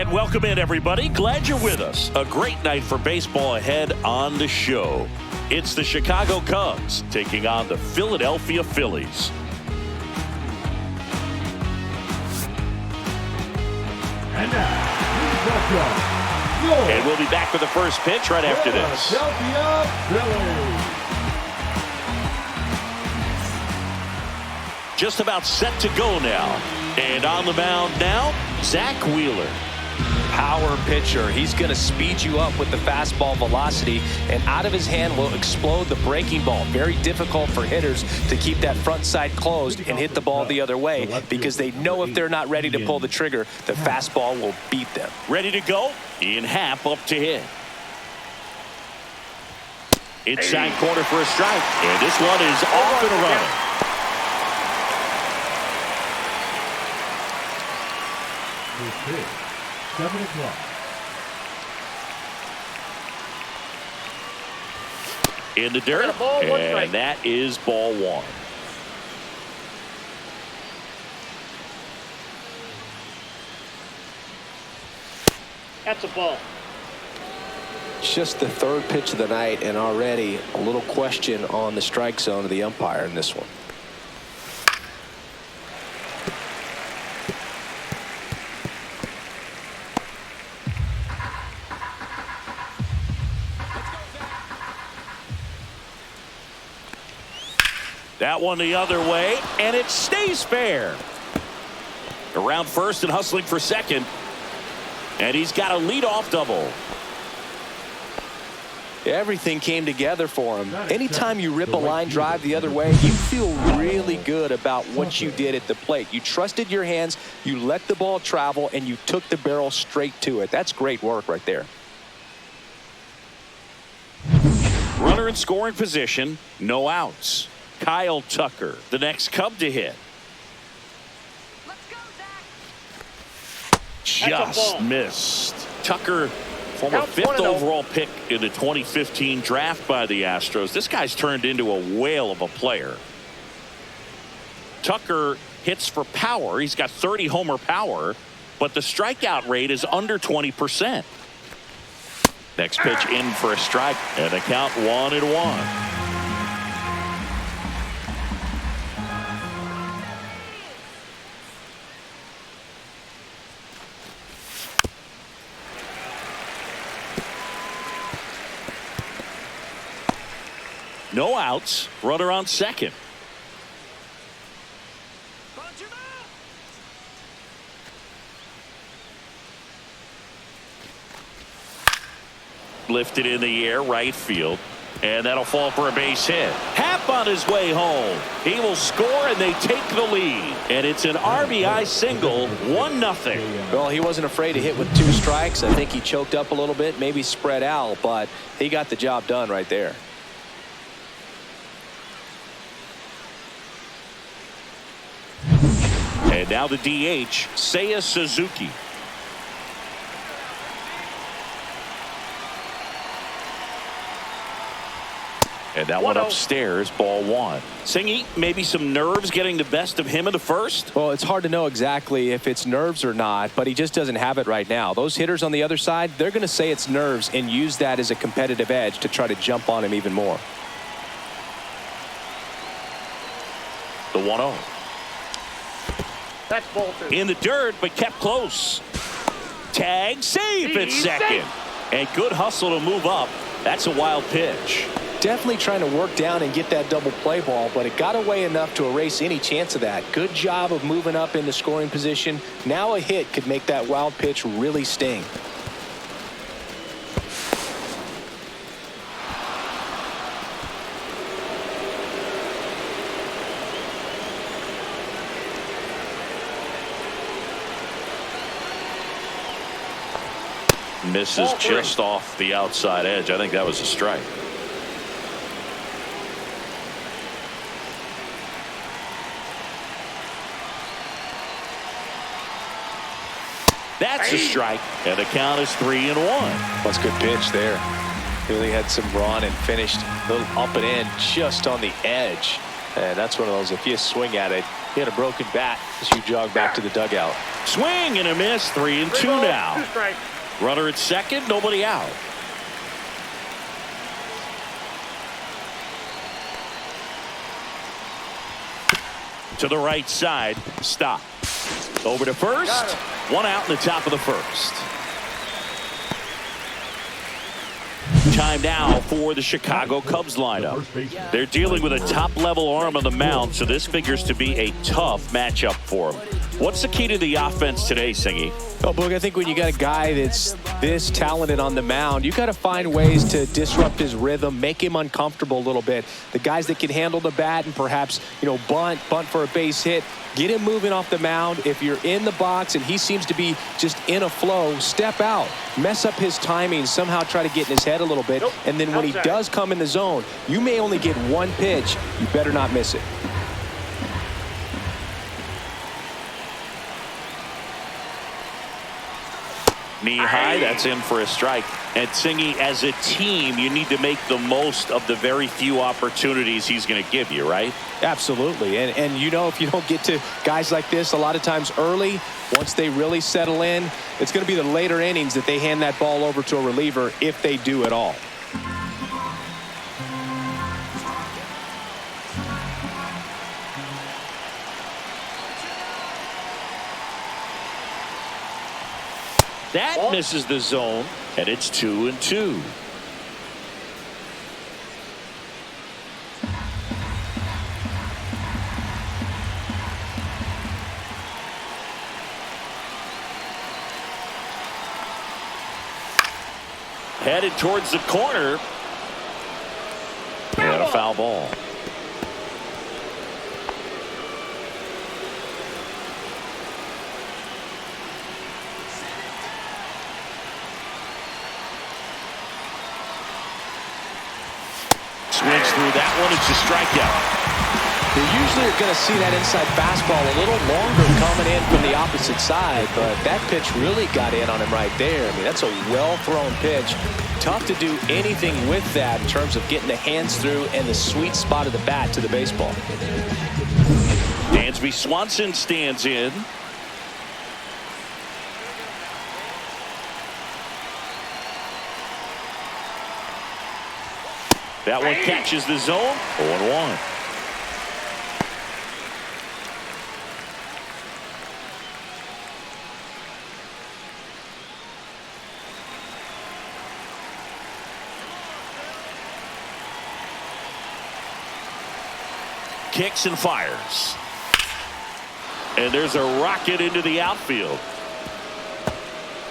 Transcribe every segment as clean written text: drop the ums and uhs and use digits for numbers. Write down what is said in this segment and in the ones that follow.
And welcome in, everybody. Glad you're with us. A great night for baseball ahead on the show. It's the Chicago Cubs taking on the Philadelphia Phillies. And now, please welcome and we'll be back with the first pitch right after this. Philadelphia Phillies. Just about set to go now. And on the mound now, Zach Wheeler. Power pitcher. He's going to speed you up with the fastball velocity, and out of his hand will explode the breaking ball. Very difficult for hitters to keep that front side closed and hit the ball the other way, because they know if they're not ready to pull the trigger, the fastball will beat them. Ready to go? Ian Happ up to hit. Inside corner for a strike, and this one is off and running. This is 7 o'clock. In the dirt, and that is ball one. That's a ball. Just the third pitch of the night, and already a little question on the strike zone of the umpire in this one. That one the other way, and it stays fair. Around first and hustling for second. And he's got a leadoff double. Everything came together for him. Anytime you rip a line drive the other way, you feel really good about what you did at the plate. You trusted your hands, you let the ball travel, and you took the barrel straight to it. That's great work right there. Runner in scoring position, no outs. Kyle Tucker, the next Cub to hit. Let's go, Zach. Just missed. Tucker, former Count 5th 1-0. overall pick in the 2015 draft by the Astros. This guy's turned into a whale of a player. Tucker hits for power. He's got 30 homer power, but the strikeout rate is under 20%. Next pitch in for a strike, and a count 1-1. No outs. Runner on second. Lifted in the air, right field. And that'll fall for a base hit. Happ on his way home. He will score, and they take the lead. And it's an RBI single, 1-0. Well, he wasn't afraid to hit with 2 strikes. I think he choked up a little bit, maybe spread out, but he got the job done right there. And now the DH, Seiya Suzuki. And that one upstairs, ball one. Singy, maybe some nerves getting the best of him in the first? Well, it's hard to know exactly if it's nerves or not, but he just doesn't have it right now. Those hitters on the other side, they're going to say it's nerves and use that as a competitive edge to try to jump on him even more. The 1-0. That's ball 2. In the dirt, but kept close. Tag, save at second. And good hustle to move up. That's a wild pitch. Definitely trying to work down and get that double play ball, but it got away enough to erase any chance of that. Good job of moving up in the scoring position. Now a hit could make that wild pitch really sting. Misses just off the outside edge. I think that was a strike. That's a strike, and the count is 3-1. That's a good pitch there. Really had some run and finished a little up and in just on the edge. And that's one of those, if you swing at it, He had a broken bat as you jog back to the dugout. Swing and a miss. 3-2 now. Runner at second, nobody out. To the right side, stop. Over to first. One out in the top of the first. Time now for the Chicago Cubs lineup. They're dealing with a top-level arm on the mound, so this figures to be a tough matchup for them. What's the key to the offense today, Singy? Well, Boog, I think when you got a guy that's this talented on the mound, you got to find ways to disrupt his rhythm, make him uncomfortable a little bit. The guys that can handle the bat and perhaps, bunt for a base hit, get him moving off the mound. If you're in the box and he seems to be just in a flow, step out, mess up his timing, somehow try to get in his head a little bit. And then when he does come in the zone, you may only get one pitch. You better not miss it. Knee high, that's in for a strike. And Singy, as a team, you need to make the most of the very few opportunities he's going to give you, right? Absolutely. And if you don't get to guys like this a lot of times early, once they really settle in, it's going to be the later innings that they hand that ball over to a reliever, if they do at all. That misses the zone, and it's 2-2. Headed towards the corner. And a foul ball. Swings through that one. It's a strikeout. You usually are going to see that inside fastball a little longer coming in from the opposite side, but that pitch really got in on him right there. I mean, that's a well-thrown pitch. Tough to do anything with that in terms of getting the hands through and the sweet spot of the bat to the baseball. Dansby Swanson stands in. That one catches the zone. 0-1. Kicks and fires. And there's a rocket into the outfield.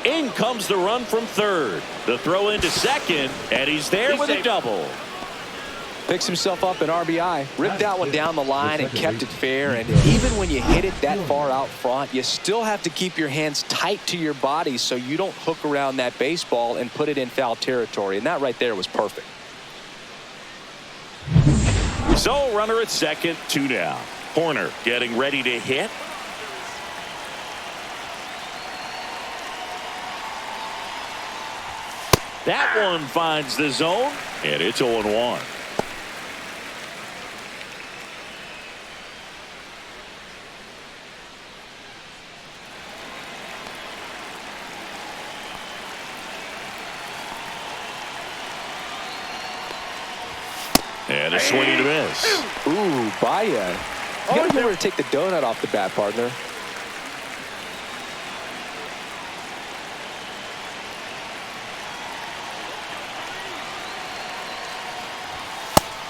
In comes the run from third. The throw into second, and he's there with a double. Picks himself up an RBI, ripped that one down the line and kept it fair. And even when you hit it that far out front, you still have to keep your hands tight to your body so you don't hook around that baseball and put it in foul territory. And that right there was perfect. So runner at second, 2 down. Horner getting ready to hit. That one finds the zone, and it's 0-1. And a swing and a miss. Ooh, Baya. You got to remember to take the donut off the bat, partner.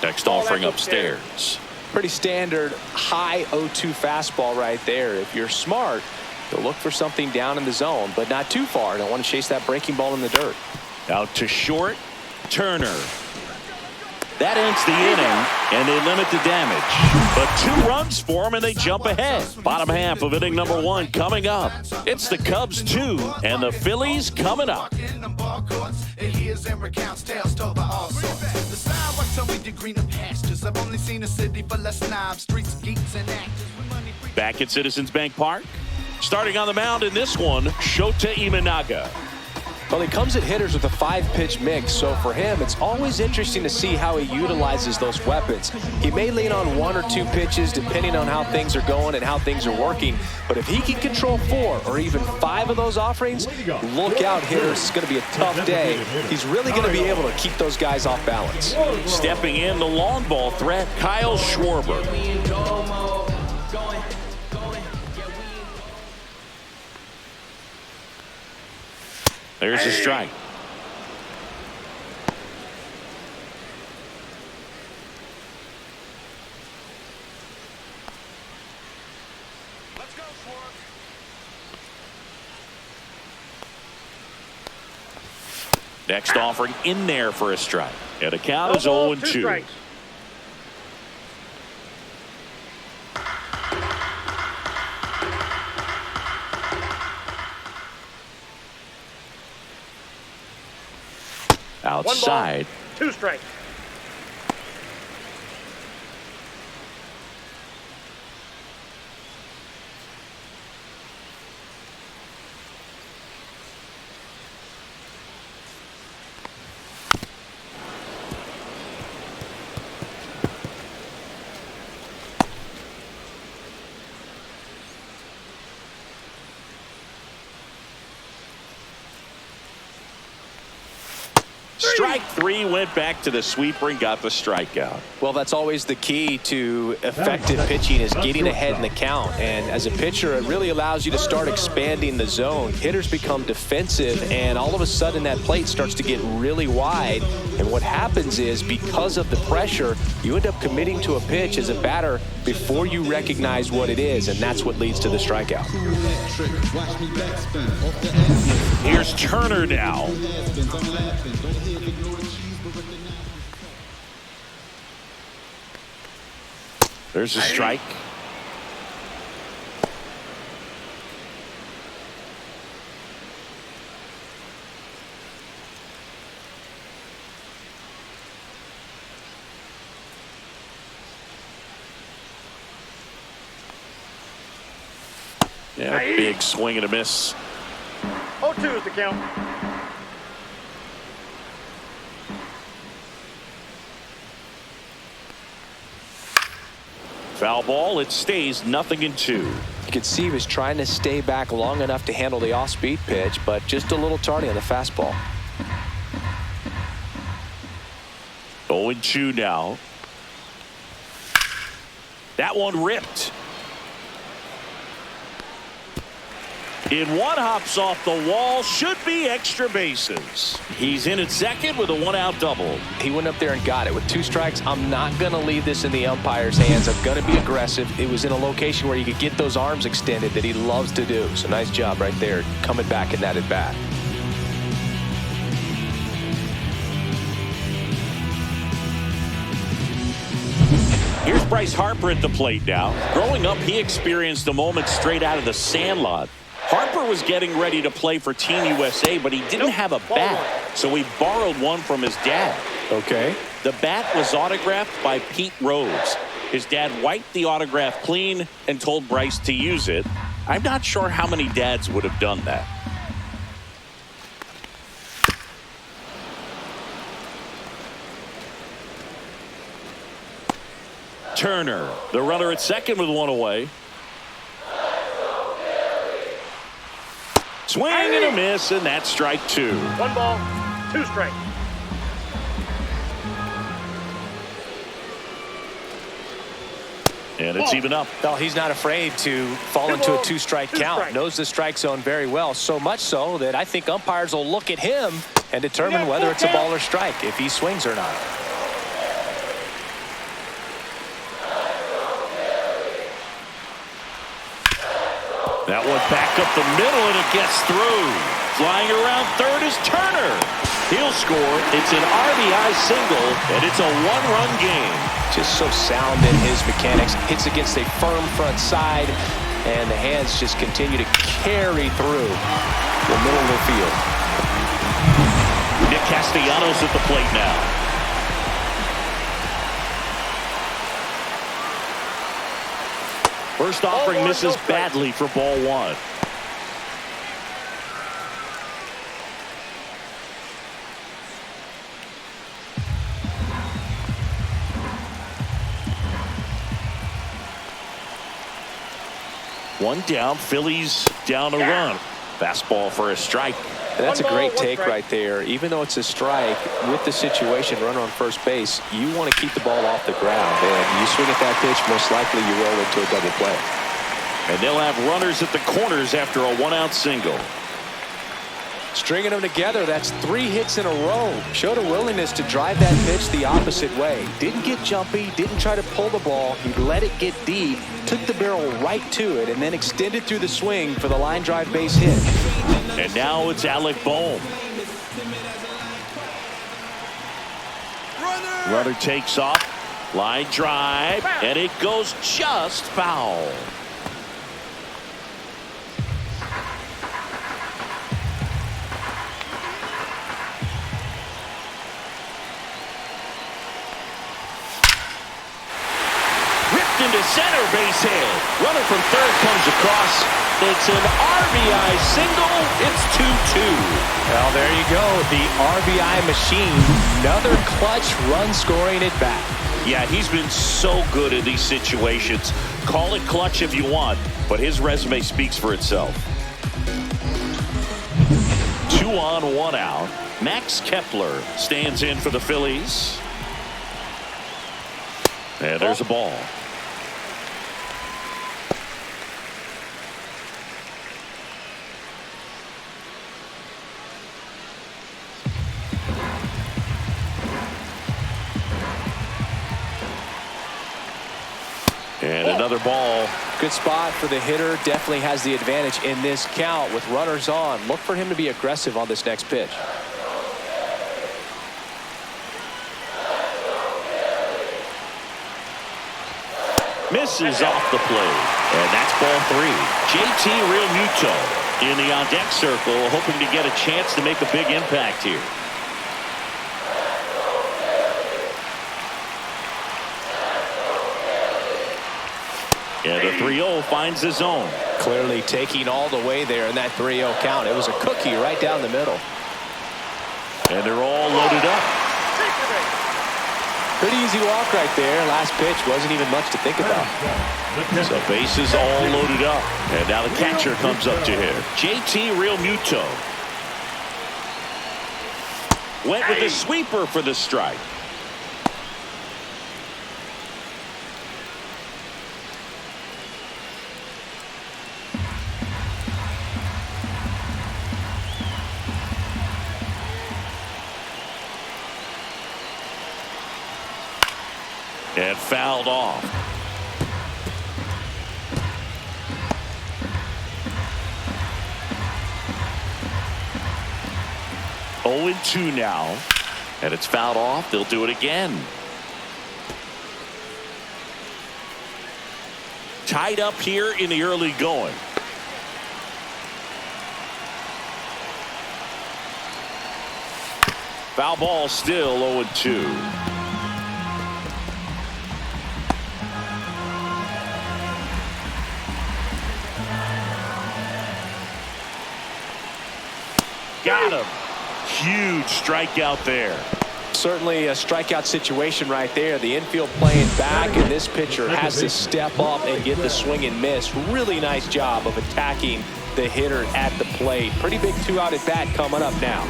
Next offering upstairs. Pretty standard high 0-2 fastball right there. If you're smart, you'll look for something down in the zone, but not too far. Don't want to chase that breaking ball in the dirt. Out to short, Turner. That ends the inning, and they limit the damage. But 2 runs for them, and they jump ahead. Bottom half of inning number 1 coming up. It's the Cubs 2, and the Phillies coming up. Back at Citizens Bank Park. Starting on the mound in this one, Shota Imanaga. Well, he comes at hitters with a 5-pitch mix, so for him, it's always interesting to see how he utilizes those weapons. He may lean on 1 or 2 pitches depending on how things are going and how things are working, but if he can control 4 or even 5 of those offerings, look out, hitters. It's going to be a tough day. He's really going to be able to keep those guys off balance. Stepping in, the long ball threat, Kyle Schwarber. There's a strike. Let's go, Schwarber. Next offering in there for a strike. And the count is 0-2. Outside. 1 ball, 2 strikes. Strike 3, went back to the sweeper and got the strikeout. Well, that's always the key to effective pitching, is getting ahead in the count. And as a pitcher, it really allows you to start expanding the zone. Hitters become defensive, and all of a sudden that plate starts to get really wide. And what happens is, because of the pressure, you end up committing to a pitch as a batter before you recognize what it is, and that's what leads to the strikeout. Here's Turner now. There's a strike. Yeah, big swing and a miss. 0-2 is the count. Foul ball, it stays 0-2. You could see he was trying to stay back long enough to handle the off-speed pitch, but just a little tardy on the fastball. 0-2 now. That one ripped. In one, hops off the wall, should be extra bases. He's in at second with a 1-out double. He went up there and got it with 2 strikes. I'm not going to leave this in the umpire's hands. I'm going to be aggressive. It was in a location where you could get those arms extended that he loves to do. So nice job right there, coming back in that at bat. Here's Bryce Harper at the plate now. Growing up, he experienced a moment straight out of the Sandlot. Harper was getting ready to play for Team USA, but he didn't have a bat, so he borrowed one from his dad. Okay. The bat was autographed by Pete Rose. His dad wiped the autograph clean and told Bryce to use it. I'm not sure how many dads would have done that. Turner, the runner at second with 1 away. Swing and a miss, and that's strike 2. 1 ball, 2 strikes. And it's even up. Well, he's not afraid to fall into a 2-strike count. Knows the strike zone very well, so much so that I think umpires will look at him and determine whether it's a ball or strike, if he swings or not. That one back up the middle, and it gets through. Flying around third is Turner. He'll score. It's an RBI single, and it's a 1-run game. Just so sound in his mechanics. Hits against a firm front side, and the hands just continue to carry through the middle of the field. Nick Castellanos at the plate now. First offering misses badly for ball 1. One down, Phillies down a run. Fastball for a strike. And that's a One ball, great one take strike. right there. Even though it's a strike, with the situation, runner on first base, you want to keep the ball off the ground. And you swing at that pitch, most likely you roll into a double play. And they'll have runners at the corners after a one-out single. Stringing them together, that's 3 hits in a row. Showed a willingness to drive that pitch the opposite way. Didn't get jumpy, didn't try to pull the ball. He let it get deep, took the barrel right to it, and then extended through the swing for the line drive base hit. And now it's Alec Bohm. Runner takes off. Line drive, and it goes just foul. Into center, base hit. Runner from third comes across. It's an RBI single. It's 2-2. Well, there you go. The RBI machine. Another clutch run scoring at bat. Yeah, he's been so good in these situations. Call it clutch if you want, but his resume speaks for itself. 2 on, 1 out. Max Kepler stands in for the Phillies. And there's a ball. And another ball. Good spot for the hitter. Definitely has the advantage in this count with runners on. Look for him to be aggressive on this next pitch. Misses off the plate. And that's ball 3. JT Realmuto in the on-deck circle, hoping to get a chance to make a big impact here. And the 3-0 finds the zone. Clearly taking all the way there in that 3-0 count. It was a cookie right down the middle. And they're all loaded up. Pretty easy walk right there. Last pitch wasn't even much to think about. So bases all loaded up. And now the catcher comes up to him. JT Realmuto. Went with the sweeper for the strike. And fouled off. Oh, 0-2 now. And it's fouled off. They'll do it again. Tied up here in the early going. Foul ball still 0-2. Got him. Huge strikeout there. Certainly a strikeout situation right there. The infield playing back, and this pitcher has to step up and get the swing and miss. Really nice job of attacking the hitter at the plate. Pretty big 2-out at bat coming up now.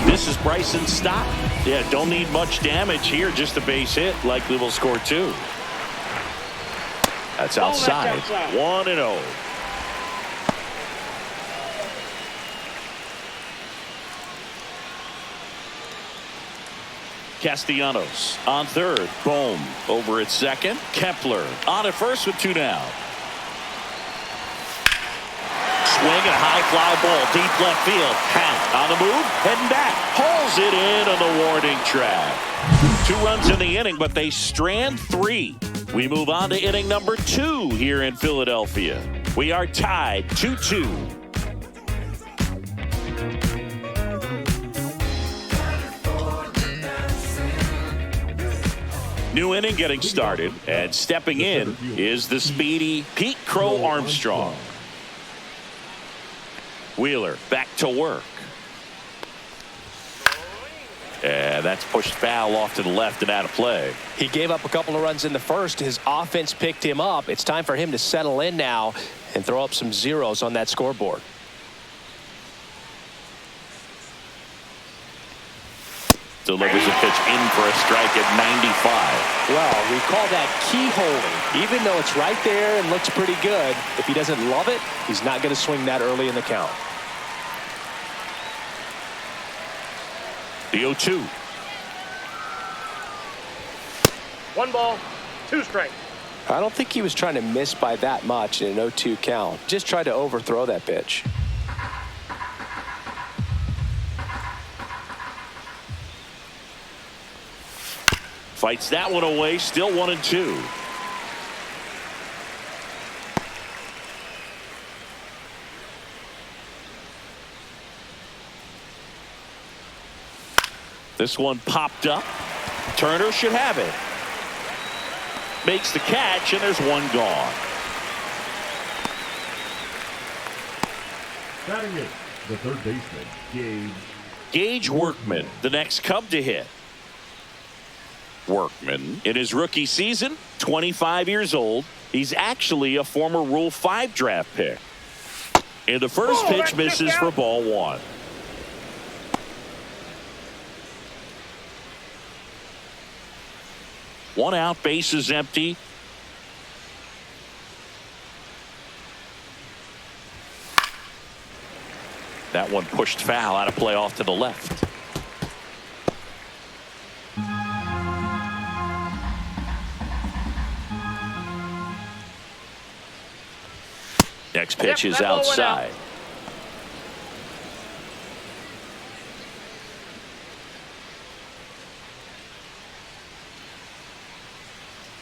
This is Bryson Stott. Yeah, don't need much damage here. Just a base hit. Likely will score 2. That's outside. 1-0. Castellanos on third. Bohm over at second. Kepler on at first with 2 down. Swing and a high fly ball deep left field. Hank on the move, heading back, hauls it in on the warning track. 2 runs in the inning, but they strand 3. We move on to inning number 2 here in Philadelphia. We are tied 2-2. New inning getting started, and stepping in is the speedy Pete Crow Armstrong. Wheeler back to work. And that's pushed foul off to the left and out of play. He gave up a couple of runs in the first. His offense picked him up. It's time for him to settle in now and throw up some zeros on that scoreboard. Delivers a pitch in for a strike at 95. Well, we call that keyholing. Even though it's right there and looks pretty good, if he doesn't love it, he's not going to swing that early in the count. The 0-2. 1 ball, 2 strikes. I don't think he was trying to miss by that much in an 0-2 count. Just tried to overthrow that pitch. Fights that one away. Still 1-2. This one popped up. Turner should have it. Makes the catch, and there's one gone. Batting it, the third baseman, Gage Workman, the next Cub to hit. Workman, in his rookie season, 25 years old. He's actually a former Rule 5 draft pick. And the first pitch misses for ball 1. One out, bases empty. That one pushed foul, out of play off to the left. Next pitch is outside.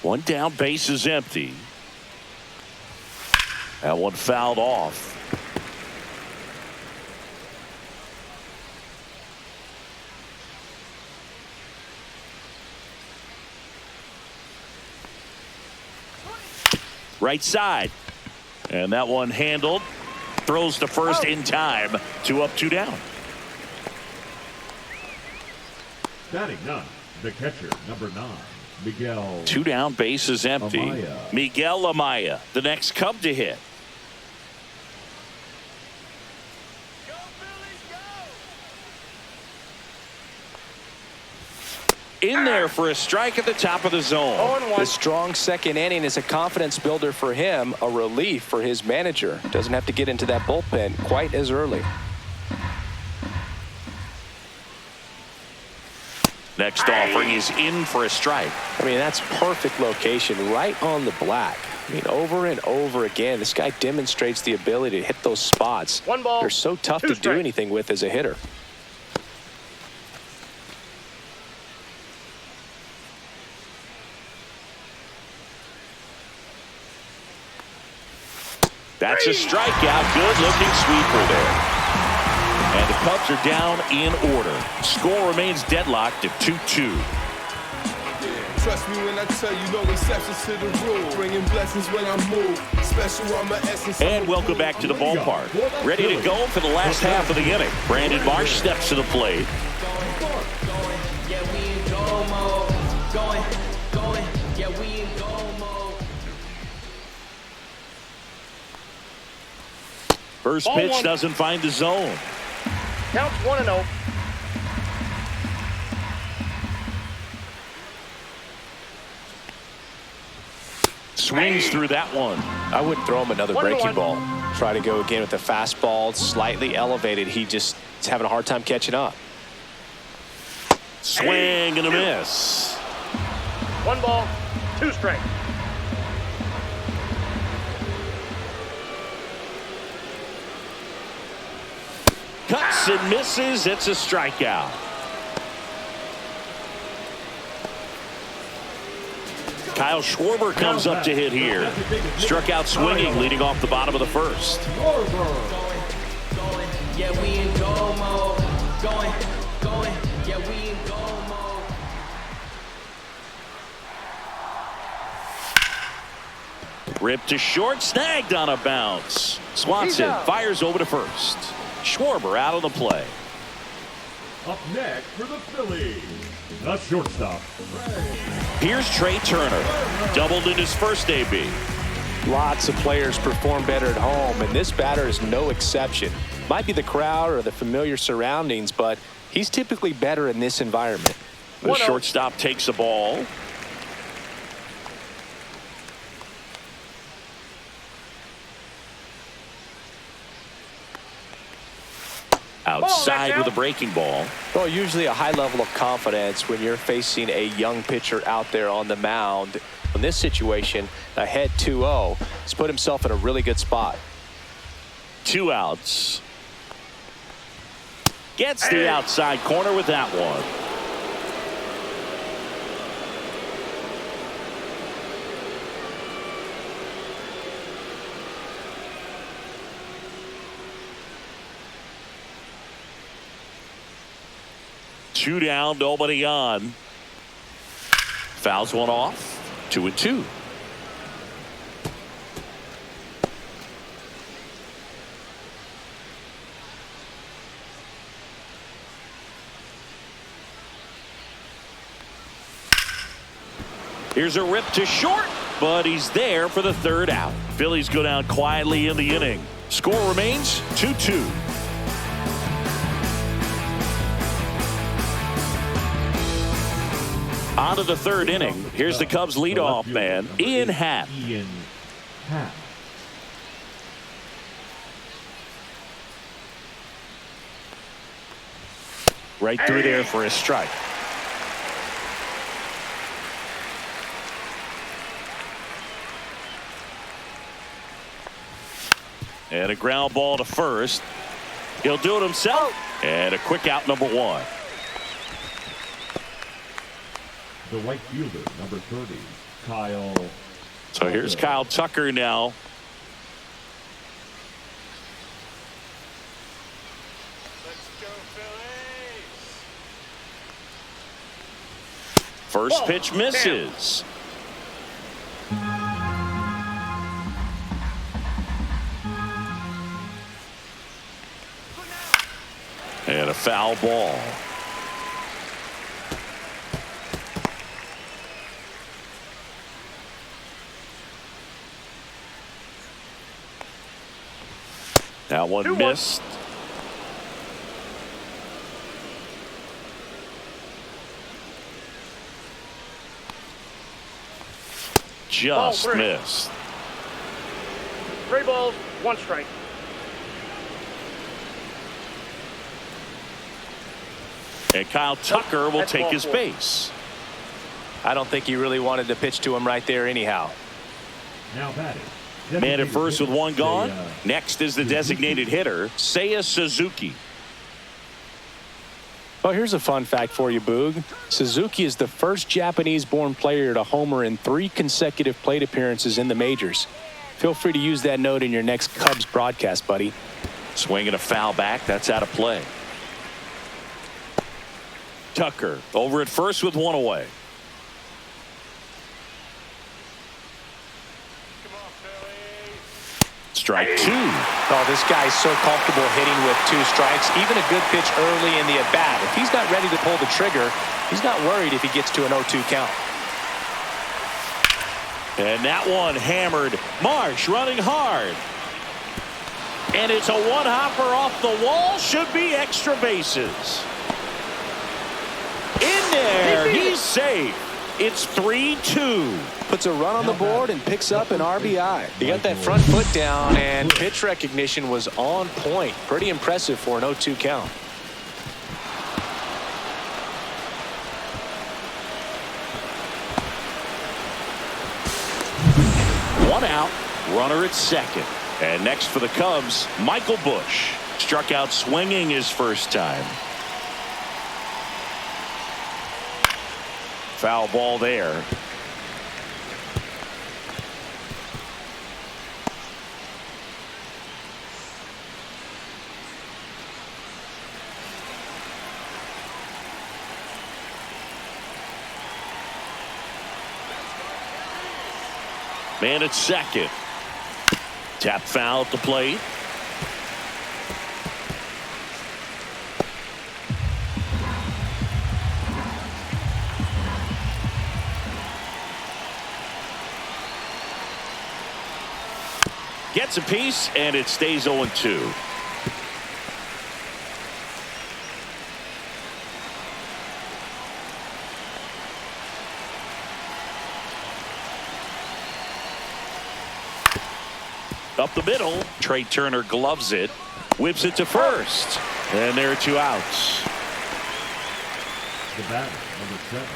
One down, base is empty. That one fouled off. Right side. And that one handled. Throws to first in time. 2 up, 2 down. batting none, the catcher, number 9. Miguel. 2 down, base is empty. Amaya. Miguel Amaya, the next Cub to hit. In there for a strike at the top of the zone. The strong second inning is a confidence builder for him, a relief for his manager. Doesn't have to get into that bullpen quite as early. Next offering is in for a strike. I mean, that's perfect location, right on the black. I mean, over and over again, this guy demonstrates the ability to hit those spots. 1 ball, they're so tough 2 to do strikes. anything with as a hitter. That's a strikeout. Good looking sweeper there. And the Cubs are down in order. Score remains deadlocked at 2-2. Trust me when I tell you, no exceptions to the rule. Bringing blessings when I move. Special on my essence. And welcome back to the ballpark. Ready to go for the last half of the inning. Brandon Marsh steps to the plate. First Ball pitch 1. doesn't find the zone. Counts 1-0. Swings through that one. I wouldn't throw him another 1-1. breaking ball. Try to go again with the fastball, slightly elevated. He just is having a hard time catching up. Swing and a miss. 1 ball, 2 strikes. Cuts and misses. It's a strikeout. Kyle Schwarber comes up to hit here. Struck out swinging, leading off the bottom of the first. Ripped to short, snagged on a bounce. Swanson fires over to first. Schwarber out on the play. Up next for the Phillies, the shortstop. Here's Trey Turner. Doubled in his first AB. Lots of players perform better at home, and this batter is no exception. Might be the crowd or the familiar surroundings, but he's typically better in this environment. The shortstop takes the ball. Outside with a breaking ball. Well, usually a high level of confidence when you're facing a young pitcher out there on the mound. In this situation, ahead 2-0, he's put himself in a really good spot. 2 outs. Gets the outside corner with that one. Two down, nobody on. Fouls one off. 2-2. Here's a rip to short, but he's there for the 3rd out. Phillies go down quietly in the inning. Score remains 2-2. On to the 3rd inning. Here's the Cubs leadoff man, Ian Happ. Right through there for a strike. And a ground ball to first. He'll do it himself. And a quick out, number 1. The right fielder, number 30, Kyle. So here's Kyle Tucker now. Let's go, Phillies. First pitch misses. And a foul ball. That one missed. Just missed. 3 balls, 1 strike. And Kyle Tucker will take his base. I don't think he really wanted to pitch to him right there anyhow. Now batting. Man at first with 1 gone. Next is the designated hitter, Seiya Suzuki. Well, here's a fun fact for you, Boog. Suzuki is the first Japanese-born player to homer in 3 consecutive plate appearances in the majors. Feel free to use that note in your next Cubs broadcast, buddy. Swinging a foul back. That's out of play. Tucker over at first with 1 away. Strike 2. Oh, this guy's so comfortable hitting with 2 strikes. Even a good pitch early in the at-bat. If he's not ready to pull the trigger, he's not worried if he gets to an 0-2 count. And that one hammered. Marsh running hard. And it's a 1-hopper off the wall. Should be extra bases. In there. He's safe. It's 3-2. Puts a run on the board and picks up an RBI. He got that front foot down, and pitch recognition was on point. Pretty impressive for an 0-2 count. One out, runner at second. And next for the Cubs, Michael Busch. Struck out swinging his first time. Foul ball there. Man at second. Tap foul at the plate. Gets a piece, and it stays 0-2. Up the middle, Trey Turner gloves it, whips it to first, and there are 2 outs. The batter, number 7,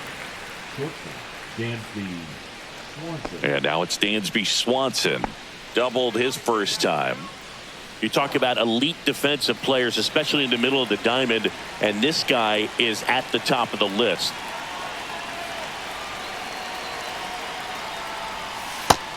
shortstop, Dansby Swanson. And now it's Dansby Swanson. Doubled his first time. You talk about elite defensive players, especially in the middle of the diamond, and this guy is at the top of the list.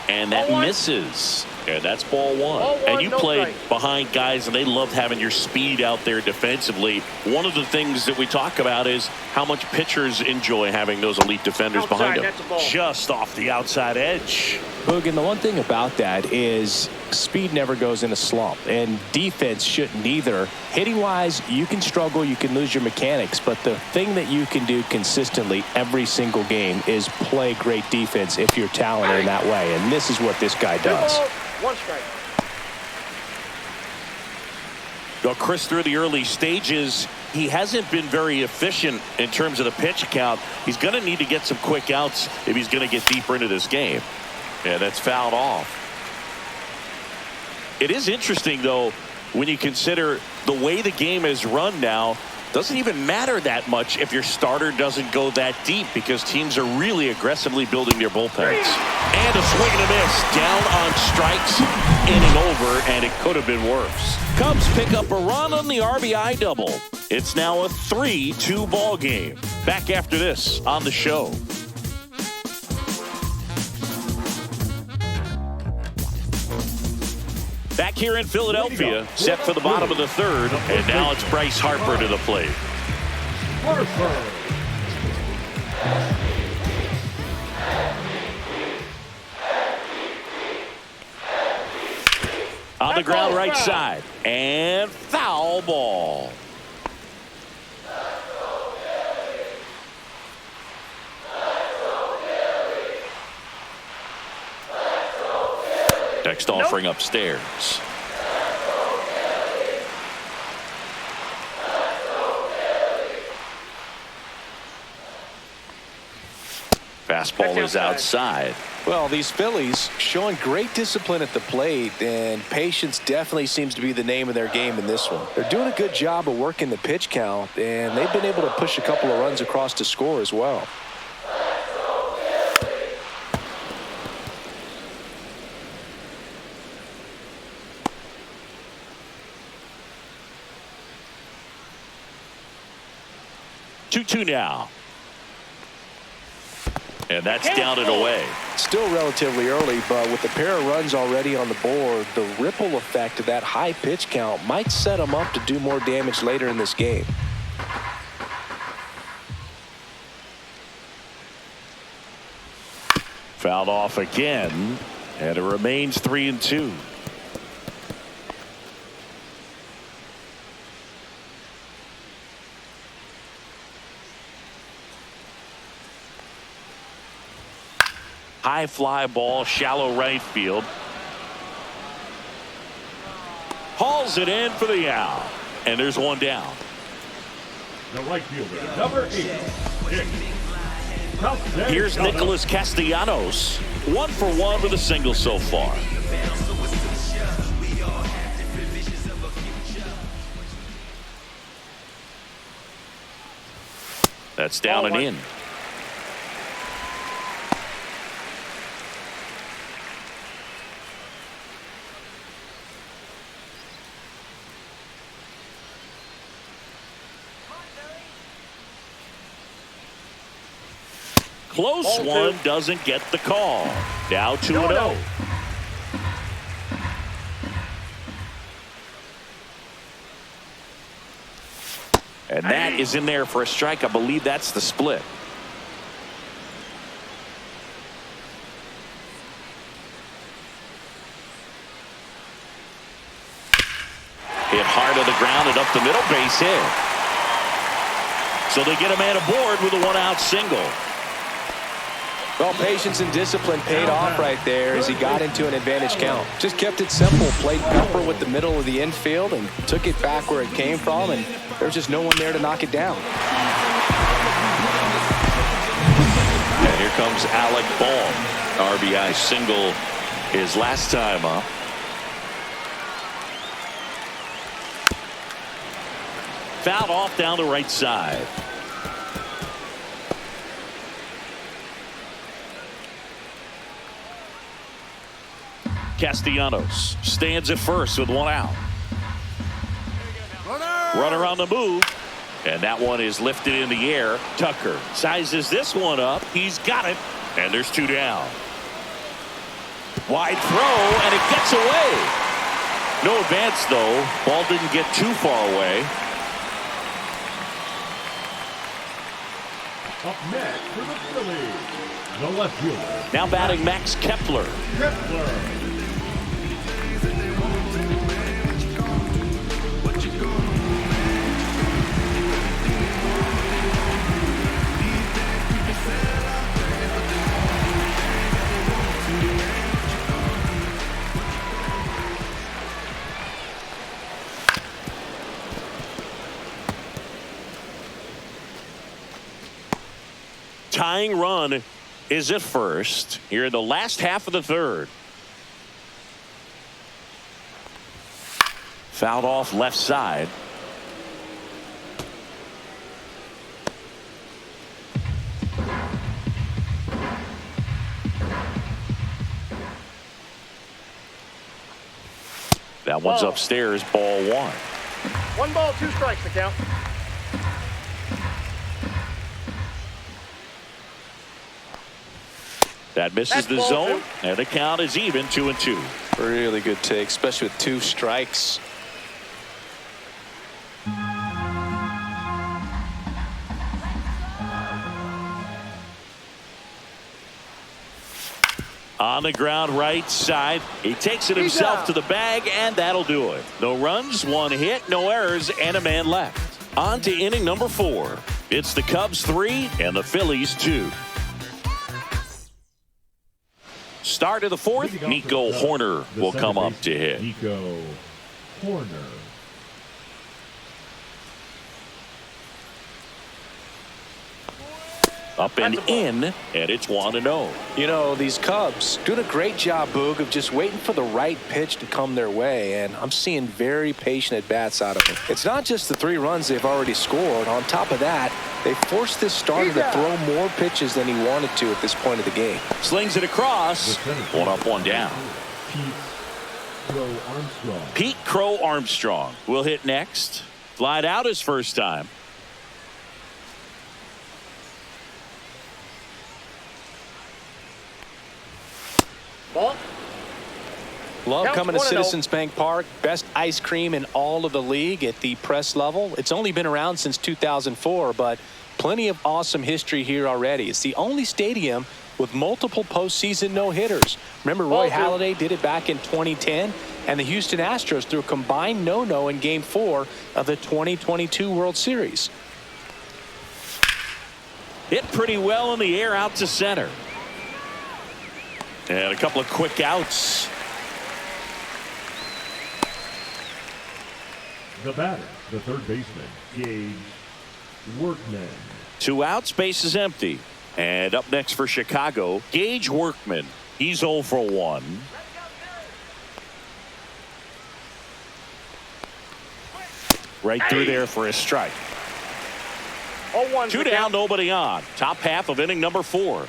And that misses. And that's ball 1. And you played behind guys, and they loved having your speed out there defensively. One of the things that we talk about is how much pitchers enjoy having those elite defenders behind them. Just off the outside edge. Boog, and the one thing about that is speed never goes in a slump, and defense shouldn't either. Hitting-wise, you can struggle, you can lose your mechanics, but the thing that you can do consistently every single game is play great defense if you're talented in that way, and this is what this guy does. 1 strike. Well, Chris, through the early stages, he hasn't been very efficient in terms of the pitch count. He's going to need to get some quick outs if he's going to get deeper into this game. And that's fouled off. It is interesting, though, when you consider the way the game is run now. Doesn't even matter that much if your starter doesn't go that deep, because teams are really aggressively building their bullpens. And a swing and a miss. Down on strikes, inning over, and it could have been worse. Cubs pick up a run on the RBI double. It's now a 3-2 ball game. Back after this on the show. Back here in Philadelphia, set for the bottom of the 3rd, and now it's Bryce Harper to the plate. On the ground right side, and foul ball. Text offering upstairs. Fastball is outside. Well, these Phillies showing great discipline at the plate, and patience definitely seems to be the name of their game in this one. They're doing a good job of working the pitch count, and they've been able to push a couple of runs across to score as well. Two now. And that's down and away. Still relatively early, but with a pair of runs already on the board, the ripple effect of that high pitch count might set them up to do more damage later in this game. Fouled off again, and it remains 3-2. High fly ball, shallow right field. Hauls it in for the out. And there's one down. The right fielder, number 8, Here's Nicholas Castellanos. 1 for 1 with a single so far. That's down and in. Close one, doesn't get the call. Now 2-0. And that is in there for a strike. I believe that's the split. Hit hard to the ground and up the middle, base hit. So they get a man aboard with a 1-out single. Well, patience and discipline paid off right there as he got into an advantage count. Just kept it simple, played pepper with the middle of the infield and took it back where it came from, and there's just no one there to knock it down. And here comes Alec Bohm. RBI single his last time up. Fouled off down the right side. Castellanos stands at first with one out. Runner on the move. And that one is lifted in the air. Tucker sizes this one up. He's got it. And there's two down. Wide throw, and it gets away. No advance, though. Ball didn't get too far away. Up next for the Phillies, the left fielder. Now batting Max Kepler. Tying run is at first here in the last half of the third. Fouled off left side. That one's upstairs, ball one. 1 ball, 2 strikes to count. That misses the zone, and the count is even 2-2. Really good take, especially with 2 strikes. On the ground right side. He takes it himself to the bag, and that'll do it. No runs, 1 hit, no errors, and a man left. On to inning number 4. It's the Cubs 3 and the Phillies 2. Start of the 4th, Nico Horner will come up to hit. Nico Horner. Up and in, and it's 1-0. You know, these Cubs doing a great job, Boog, of just waiting for the right pitch to come their way, and I'm seeing very patient at-bats out of them. It's not just the 3 runs they've already scored. On top of that, they forced this starter to throw more pitches than he wanted to at this point of the game. Slings it across. 1 up, 1 down. Pete Crow Armstrong will hit next. Flied out his first time. Ball. Love Counts coming to 1-0. Citizens Bank Park. Best ice cream in all of the league at the press level. It's only been around since 2004, but plenty of awesome history here already. It's the only stadium with multiple postseason no-hitters. Remember, Roy Halladay did it back in 2010, and the Houston Astros threw a combined no-no in Game 4 of the 2022 World Series. Hit pretty well in the air out to center. And a couple of quick outs. The batter, the third baseman, Gage Workman. 2 outs, base is empty. And up next for Chicago, Gage Workman. He's 0 for 1. Right through there for a strike. 0-1. 2 down, nobody on. Top half of inning number 4.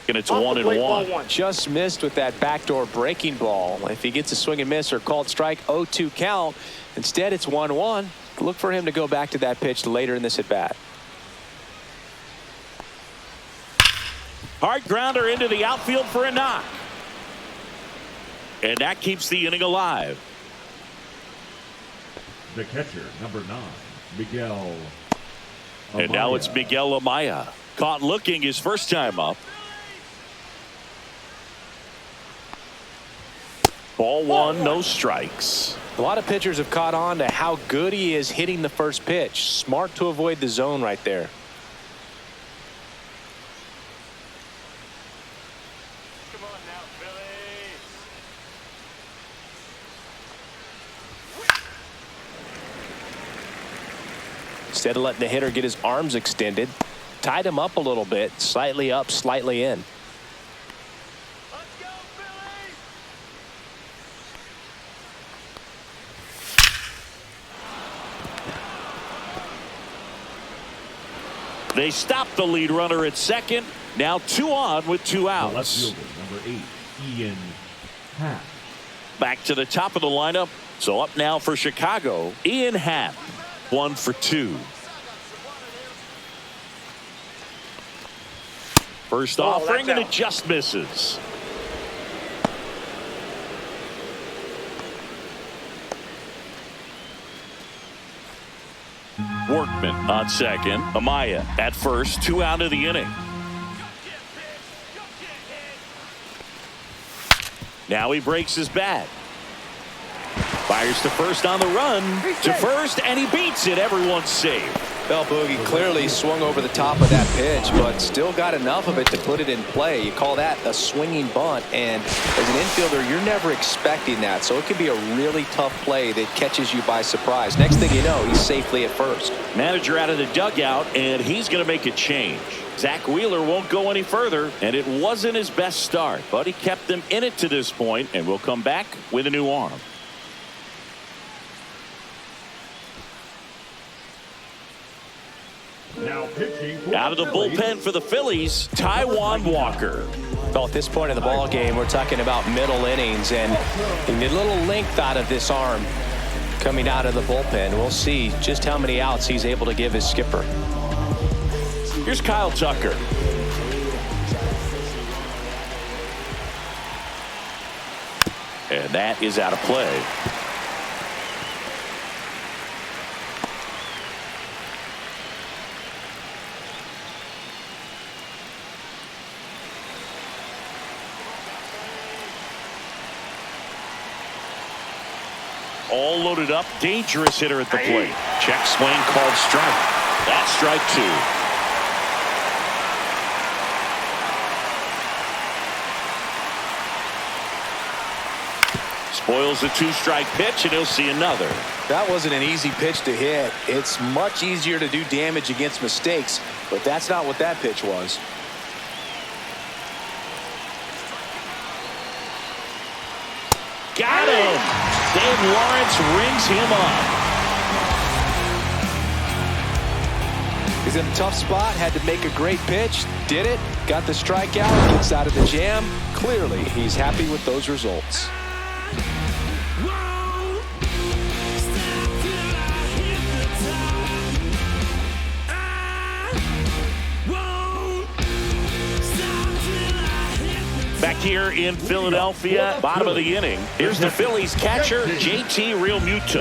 And it's 1-1. Just missed with that backdoor breaking ball. If he gets a swing and miss or called strike, 0-2 count. Instead, it's 1-1. Look for him to go back to that pitch later in this at bat. Hard grounder into the outfield for a knock. And that keeps the inning alive. The catcher, number 9, Miguel Amaya. And now it's Miguel Amaya. Caught looking his first time up. Ball 1, no strikes. A lot of pitchers have caught on to how good he is hitting the first pitch. Smart to avoid the zone right there. Instead of letting the hitter get his arms extended, tied him up a little bit, slightly up, slightly in. Let's go, Phillies! They stop the lead runner at second. Now 2 on with 2 The left outs. fielder, number 8, Ian Happ. Back to the top of the lineup. So up now for Chicago, Ian Happ, 1 for 2. First offering and it just misses. Workman on second. Amaya at first, 2 out of the inning. Now he breaks his bat. Fires to first on the run. To first, and he beats it. Everyone's safe. Well, Boogie clearly swung over the top of that pitch, but still got enough of it to put it in play. You call that a swinging bunt, and as an infielder, you're never expecting that. So it can be a really tough play that catches you by surprise. Next thing you know, he's safely at first. Manager out of the dugout, and he's going to make a change. Zach Wheeler won't go any further, and it wasn't his best start, but he kept them in it to this point, and will come back with a new arm. Now pitching for Out of the Phillies, bullpen for the Phillies, Taijuan Walker. Well, at this point in the ball game, we're talking about middle innings, and you need a little length out of this arm coming out of the bullpen. We'll see just how many outs he's able to give his skipper. Here's Kyle Tucker. And that is out of play. All loaded up, dangerous hitter at the plate. Check swing called strike. That's strike 2. Spoils the 2-strike pitch, and he'll see another. That wasn't an easy pitch to hit. It's much easier to do damage against mistakes, but that's not what that pitch was. Got him! Dave Lawrence rings him up. He's in a tough spot, had to make a great pitch, did it, got the strikeout, gets out of the jam. Clearly, he's happy with those results. Back here in Philadelphia, bottom of the inning. Here's the Phillies catcher, JT Realmuto.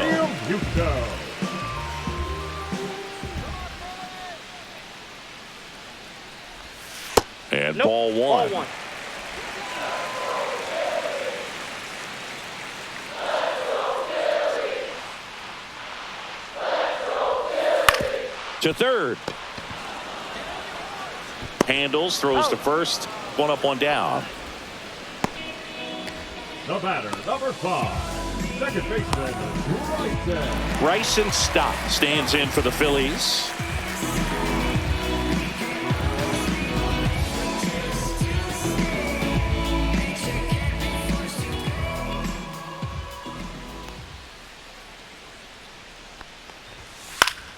And ball one. To third. Handles, throws to first. 1 up, 1 down. The batter, number 5, second baseman, Bryson. Bryson Stott stands in for the Phillies.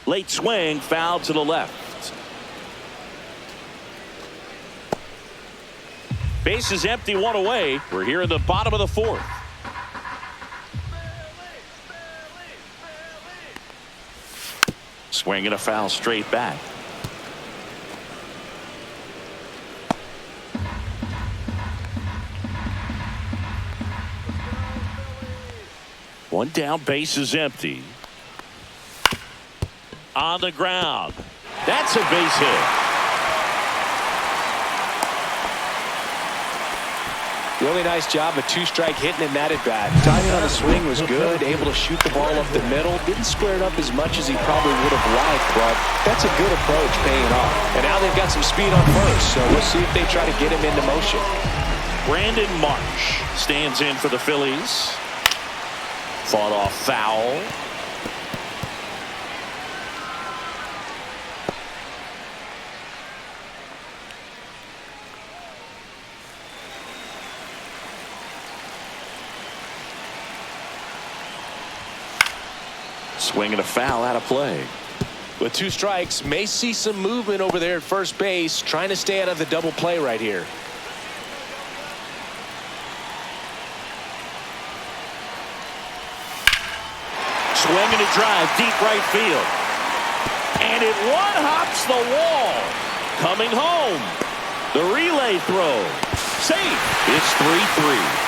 Late swing, foul to the left. Base is empty, 1 away. We're here in the bottom of the 4th. Swing and a foul straight back. One down, base is empty. On the ground. That's a base hit. Really nice job of 2-strike hitting in that at bat. Timing on the swing was good, able to shoot the ball up the middle. Didn't square it up as much as he probably would have liked, but that's a good approach paying off. And now they've got some speed on first, so we'll see if they try to get him into motion. Brandon Marsh stands in for the Phillies. Fought off foul. Swinging a foul out of play. With 2 strikes, may see some movement over there at first base, trying to stay out of the double play right here. Swinging a drive, deep right field. And it one-hops the wall. Coming home. The relay throw. Safe. It's 3-3.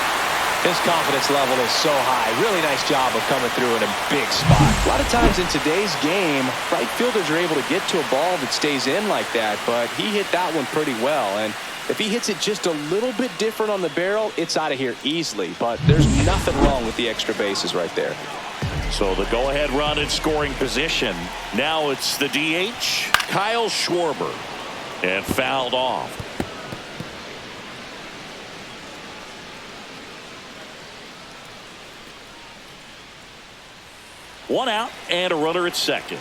His confidence level is so high. Really nice job of coming through in a big spot. A lot of times in today's game, right fielders are able to get to a ball that stays in like that, but he hit that one pretty well. And if he hits it just a little bit different on the barrel, it's out of here easily. But there's nothing wrong with the extra bases right there. So the go-ahead run in scoring position. Now it's the DH, Kyle Schwarber. And fouled off. One out and a runner at second.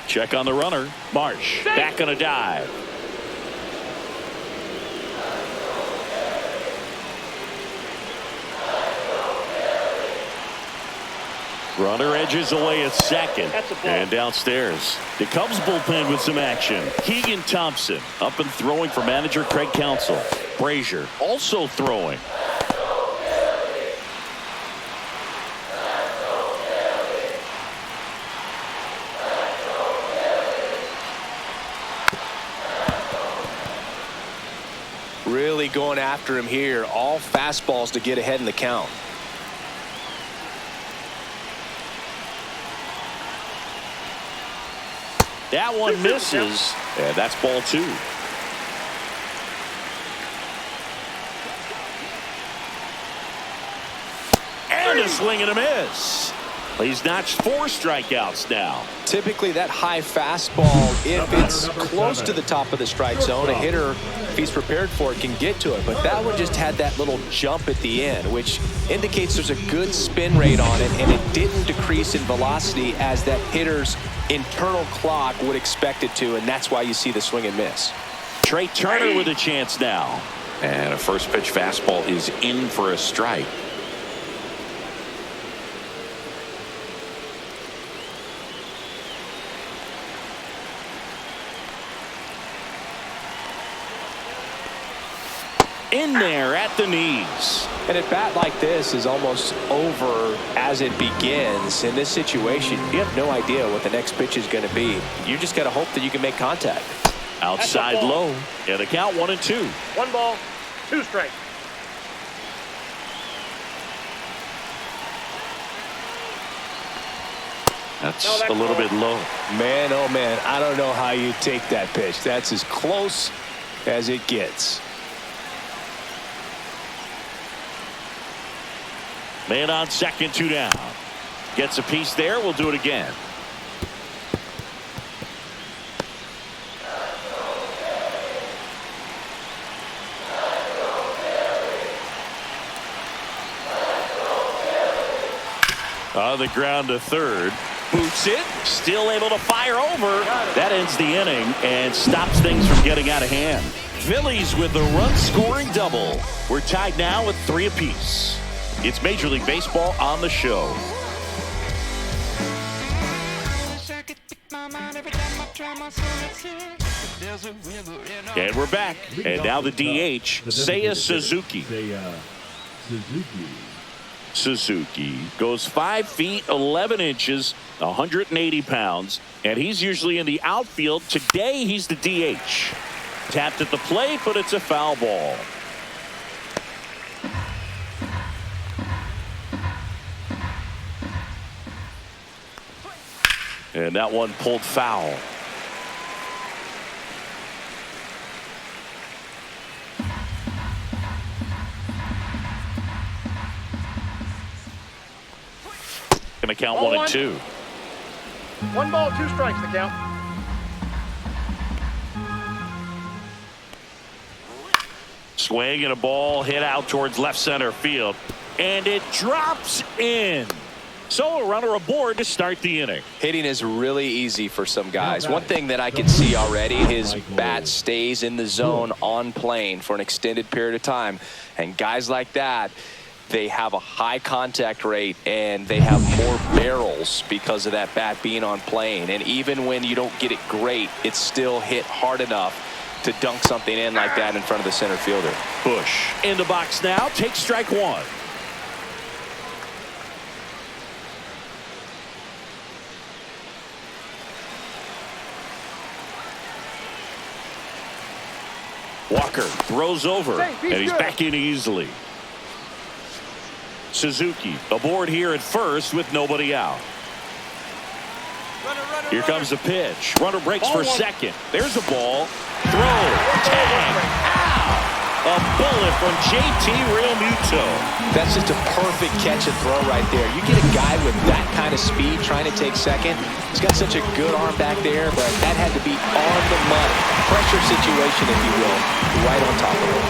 Check on the runner. Marsh back on a dive. Runner edges away at second. And downstairs, the Cubs bullpen with some action. Keegan Thompson up and throwing for manager Craig Counsell. Brazier also throwing. Really going after him here. All fastballs to get ahead in the count. That one misses, and that's ball 2. And a swing and a miss. He's notched 4 strikeouts now. Typically that high fastball, if it's close to the top of the strike zone, a hitter, if he's prepared for it, can get to it. But that one just had that little jump at the end, which indicates there's a good spin rate on it, and it didn't decrease in velocity as that hitter's internal clock would expect it to, and that's why you see the swing and miss. Trey Turner with a chance now. And a first pitch fastball is in for a strike. In there at the knees. And a bat like this is almost over as it begins. In this situation, you have no idea what the next pitch is going to be. You just got to hope that you can make contact. Outside low. And the count 1-2. 1 ball, 2 strikes. That's a little bit low. Man, oh man, I don't know how you take that pitch. That's as close as it gets. Man on second, 2 down. Gets a piece there. We'll do it again. On the ground to third. Boots it. Still able to fire over. That ends the inning and stops things from getting out of hand. Phillies with the run-scoring double. We're tied now with 3 apiece. It's Major League Baseball on the show. And we're back. And now the DH, Seiya Suzuki. Suzuki goes 5 feet 11 inches, 180 pounds, and he's usually in the outfield. Today he's the DH. Tapped at the plate, but it's a foul ball. And that one pulled foul. Gonna count 1-2. 1 ball, 2 strikes the count. Swing and a ball hit out towards left center field. And it drops in. So a runner aboard to start the inning. Hitting is really easy for some guys. One thing that I can see already, his bat stays in the zone on plane for an extended period of time. And guys like that, they have a high contact rate and they have more barrels because of that bat being on plane. And even when you don't get it great, it's still hit hard enough to dunk something in like that in front of the center fielder. Bush in the box now. Takes strike one. Walker throws over, and he's back in easily. Suzuki aboard here at first with nobody out. Here comes the pitch. Runner breaks for second. There's a ball. Throw. Tag. Ow! A bullet from JT Realmuto. That's just a perfect catch and throw right there. You get a guy with that kind of speed trying to take second. He's got such a good arm back there, but that had to be on the money. Pressure situation, if you will, right on top of it.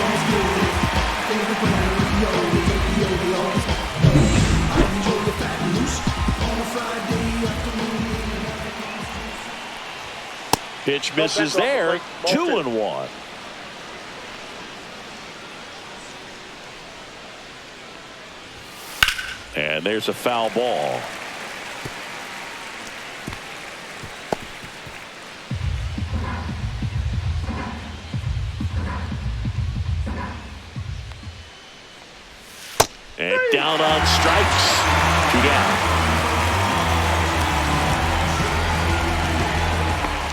Pitch misses there. 2-1. And there's a foul ball. And down on strikes. 2 down.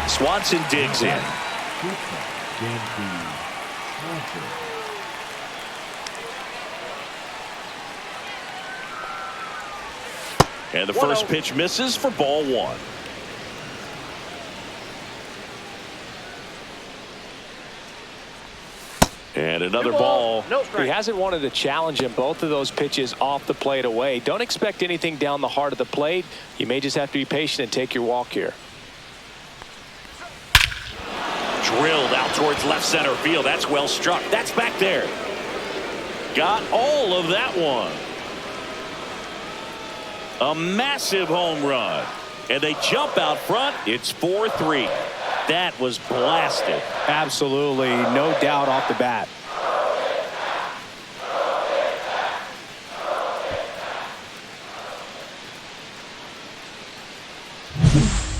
Swanson digs in. And the first pitch misses for ball one. And another ball. He hasn't wanted to challenge him. Both of those pitches off the plate away. Don't expect anything down the heart of the plate. You may just have to be patient and take your walk here. Drilled out towards left center field. That's well struck. That's back there. Got all of that one. A massive home run. And they jump out front. It's 4-3. That was blasted. Absolutely. No doubt off the bat.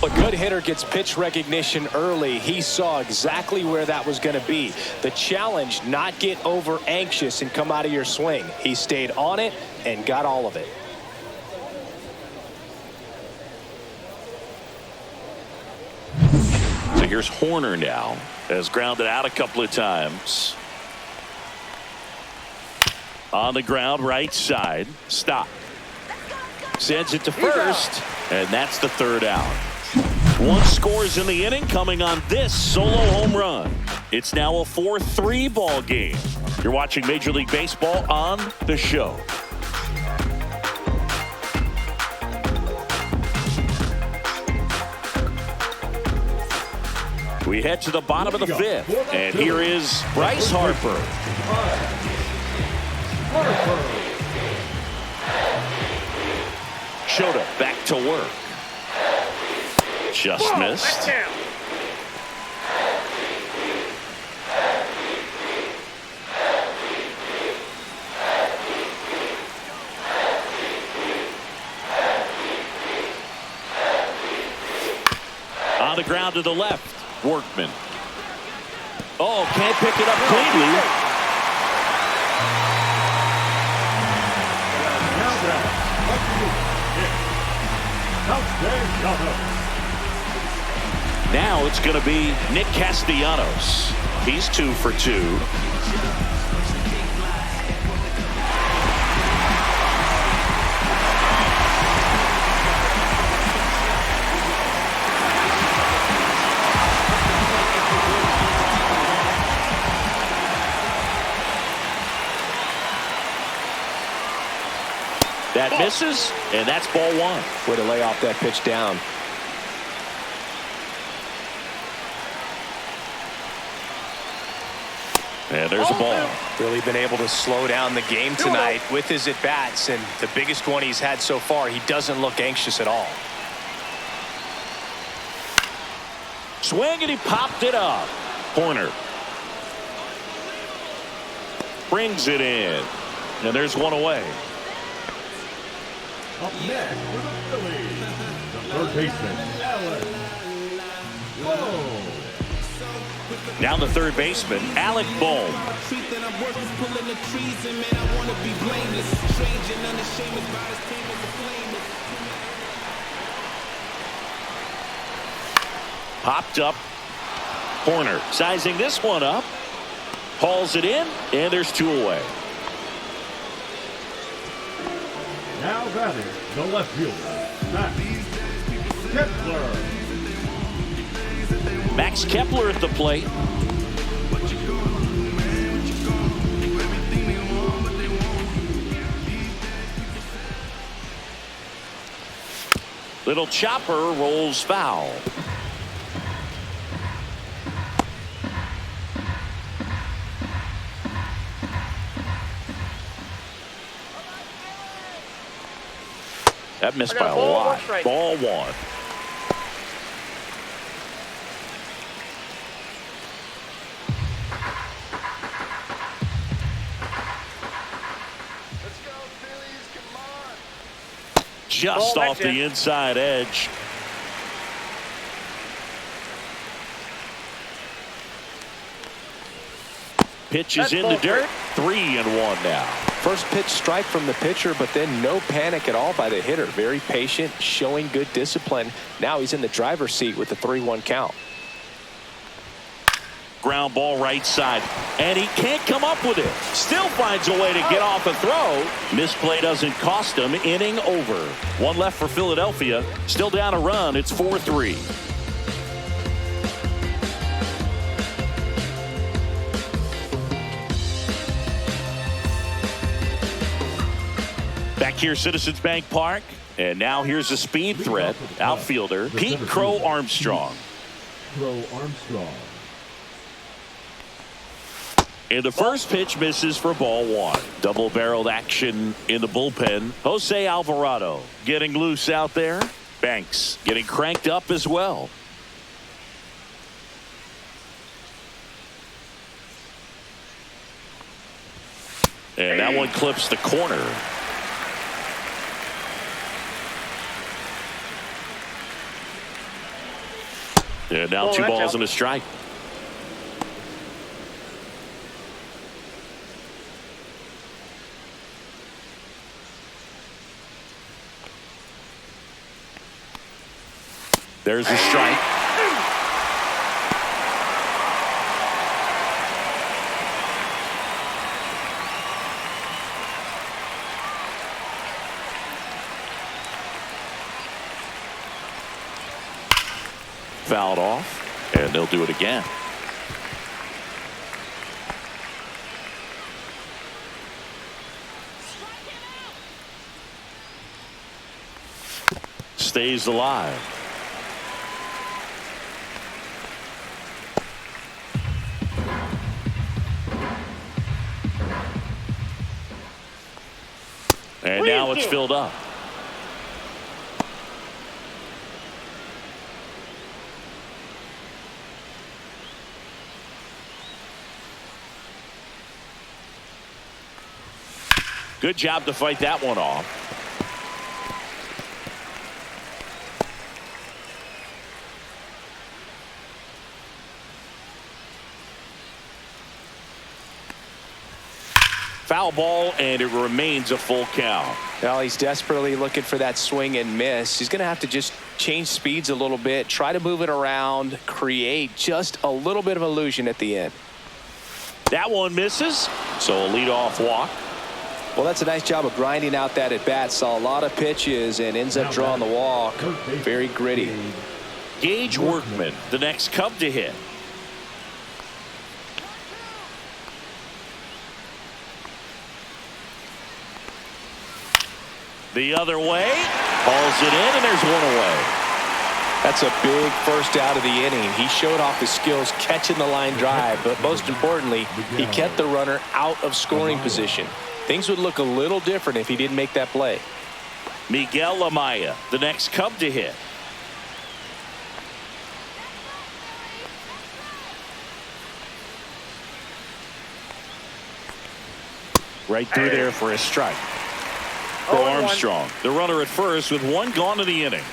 A good hitter gets pitch recognition early. He saw exactly where that was going to be. The challenge, not get over anxious and come out of your swing. He stayed on it and got all of it. So here's Horner now. Has grounded out a couple of times. On the ground, right side. Stop. Sends it to first. And that's the third out. One scores in the inning coming on this solo home run. It's now a 4-3 ball game. You're watching Major League Baseball on The Show. We head to the bottom of the fifth. And here is Bryce Harper. Shota back to work. Just missed. On the ground to the left. Workman. Oh, can't pick it up cleanly. Now it's going to be Nick Castellanos. He's 2 for 2. That misses, and that's ball one. Way to lay off that pitch down. And there's a ball. Really been able to slow down the game tonight with his at-bats, and the biggest one he's had so far, he doesn't look anxious at all. Swing, and he popped it up. Corner. Brings it in. And there's one away. Up next for the Phillies, the third baseman, Alec. Whoa. Now the third baseman, Alec Bohm. Popped up. Corner. Sizing this one up. Hauls it in. And there's two away. Now batting, the left fielder, Max Kepler. Max Kepler at the plate. Little chopper rolls foul. That missed by a lot. Ball one. Let's go, Phillies. Come on. Just off the inside edge. Pitch is in the dirt. 3-1 now. First pitch strike from the pitcher, but then no panic at all by the hitter. Very patient, showing good discipline. Now he's in the driver's seat with the 3-1 count. Ground ball right side. And he can't come up with it. Still finds a way to get off a throw. Misplay doesn't cost him. Inning over. One left for Philadelphia. Still down a run. It's 4-3. Back here, Citizens Bank Park. And now here's a speed threat. Outfielder Pete Crow Armstrong. Crow Armstrong. And the first pitch misses for ball one. Double-barreled action in the bullpen. Jose Alvarado getting loose out there. Banks getting cranked up as well. And that one clips the corner. And now 2 balls and a strike. There's a strike. Fouled off, and they'll do it again. Stays alive. And now it's filled up. Good job to fight that one off. Foul ball, and it remains a full count. Well, he's desperately looking for that swing and miss. He's going to have to just change speeds a little bit, try to move it around, create just a little bit of illusion at the end. That one misses, so a leadoff walk. Well, that's a nice job of grinding out that at bat. Saw a lot of pitches and ends up drawing the walk. Very gritty. Gage Workman, the next Cub to hit. The other way, hauls it in, and there's one away. That's a big first out of the inning. He showed off his skills catching the line drive, but most importantly, he kept the runner out of scoring position. Things would look a little different if he didn't make that play. Miguel Amaya, the next Cub to hit. Right through there for a strike. For 0-1. Armstrong, the runner at first with one gone in the inning.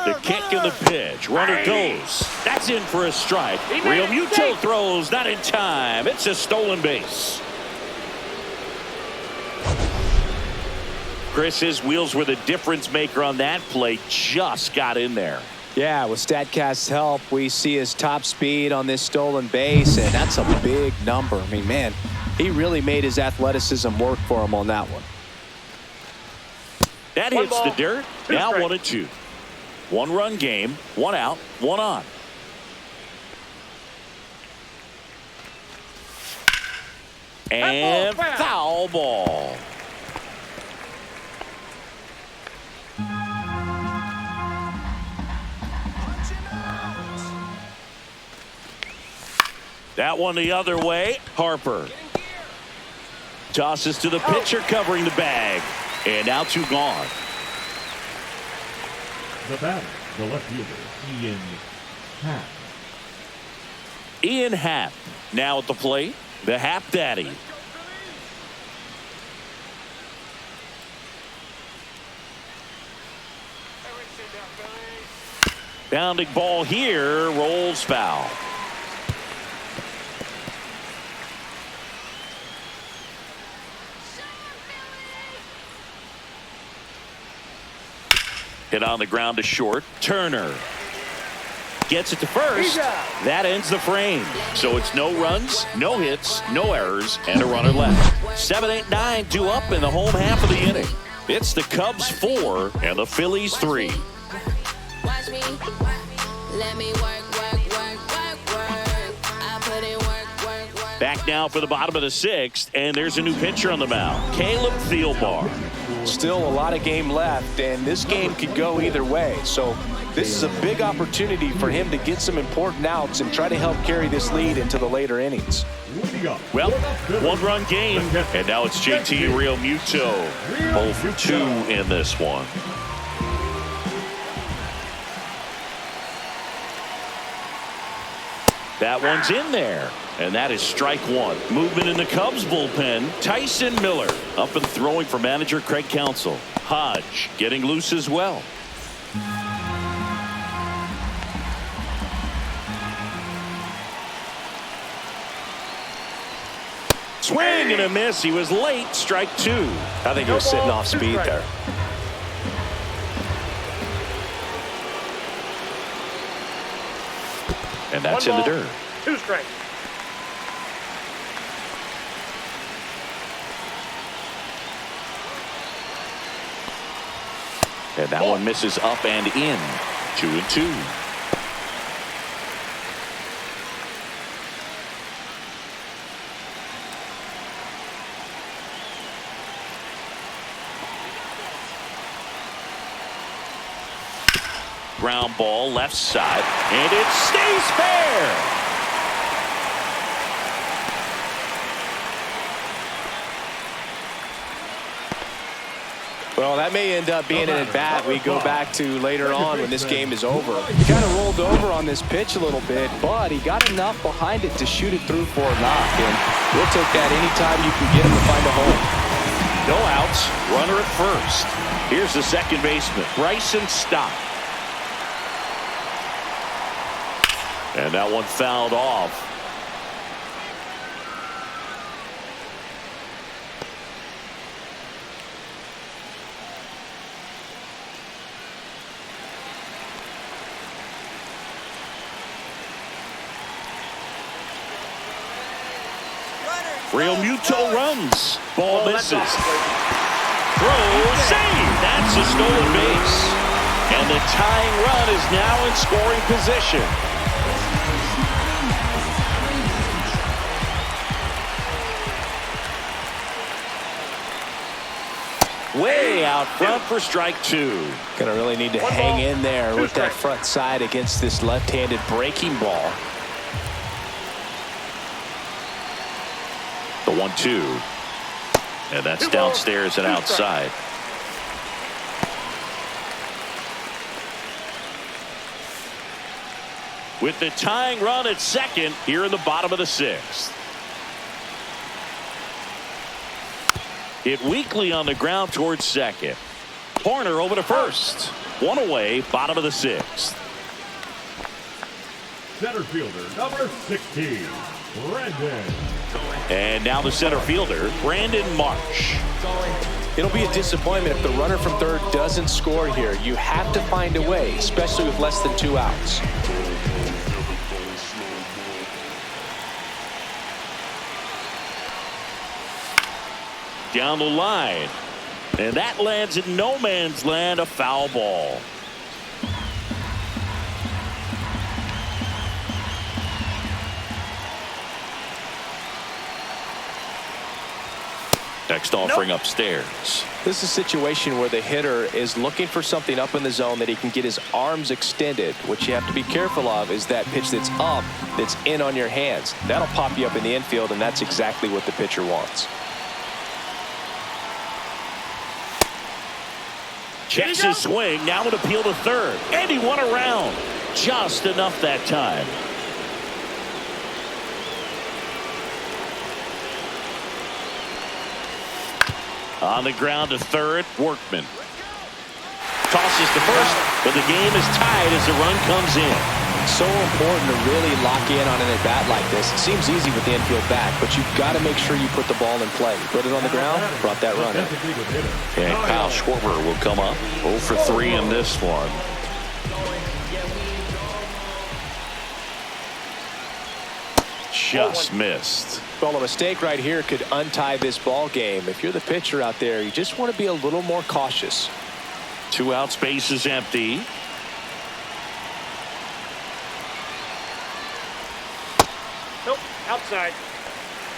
The kick and the pitch. Runner goes. That's in for a strike. Real Muto throws. Not in time. It's a stolen base. Chris, his wheels were the difference maker on that play. Just got in there. Yeah, with StatCast's help, we see his top speed on this stolen base, and that's a big number. I mean, man, he really made his athleticism work for him on that one. That One hits ball, the dirt. two Now strikes. 1-2. 1-run game. 1 out. 1 on. And foul ball. That one the other way. Harper tosses to the pitcher covering the bag. And now 2 gone. The batter, the left fielder, Ian Happ. Ian Happ now at the plate. The Happ Daddy. Bounding ball here. Rolls foul. Hit on the ground to short. Turner gets it to first. That ends the frame. So it's no runs, no hits, no errors, and a runner left. 7, 8, 9, 2 up in the home half of the inning. It's the Cubs 4 and the Phillies 3. Watch me, let me work. I put in work. Back now for the bottom of the 6th, and there's a new pitcher on the mound. Caleb Thielbar. Still a lot of game left, and this game could go either way. So this is a big opportunity for him to get some important outs and try to help carry this lead into the later innings. Well, 1-run game, and now it's JT Real Muto. 0 for 2 in this one. That one's in there, and that is strike 1. Movement in the Cubs bullpen. Tyson Miller up and throwing for manager Craig Counsell. Hodge getting loose as well. Swing and a miss. He was late. Strike 2. I think he was sitting off speed there. And that's in the dirt. 2 strikes. And that one misses up and in. 2-2. Ground ball left side, and it stays fair. Well, that may end up being an at-bat we go back to later on when this game is over. He kind of rolled over on this pitch a little bit, but he got enough behind it to shoot it through for a knock, and we'll take that anytime you can get him to find a home. No outs, runner at first. Here's the second baseman, Bryson Stott. And that one fouled off. Real Muto runs. Ball misses. Throw, save. That's a stolen base. And the tying run is now in scoring position. Way out front for strike 2. Gonna really need to hang in there with that front side against this left-handed breaking ball. The 1-2. And that's downstairs and outside. With the tying run at second here in the bottom of the 6th. Hit weakly on the ground towards second. Corner over to first. One away, bottom of the sixth. Center fielder, number 16, Brandon. And now the center fielder, Brandon Marsh. It'll be a disappointment if the runner from third doesn't score here. You have to find a way, especially with less than 2 outs. Down the line. And that lands in no man's land, a foul ball. Next offering upstairs. This is a situation where the hitter is looking for something up in the zone that he can get his arms extended. What you have to be careful of is that pitch that's up, that's in on your hands. That'll pop you up in the infield, and that's exactly what the pitcher wants. Checks his swing, now an appeal to third. And he won around. Just enough that time. On the ground to third, Workman. Tosses to first, but the game is tied as the run comes in. So important to really lock in on an at-bat like this. It seems easy with the infield back, but you've got to make sure you put the ball in play. Put it on the ground, brought that run in. And Kyle Schwarber will come up 0 for 3 in this one. Just missed. Well, a mistake right here could untie this ball game. If you're the pitcher out there, you just want to be a little more cautious. 2 out, space is empty. Nope, outside.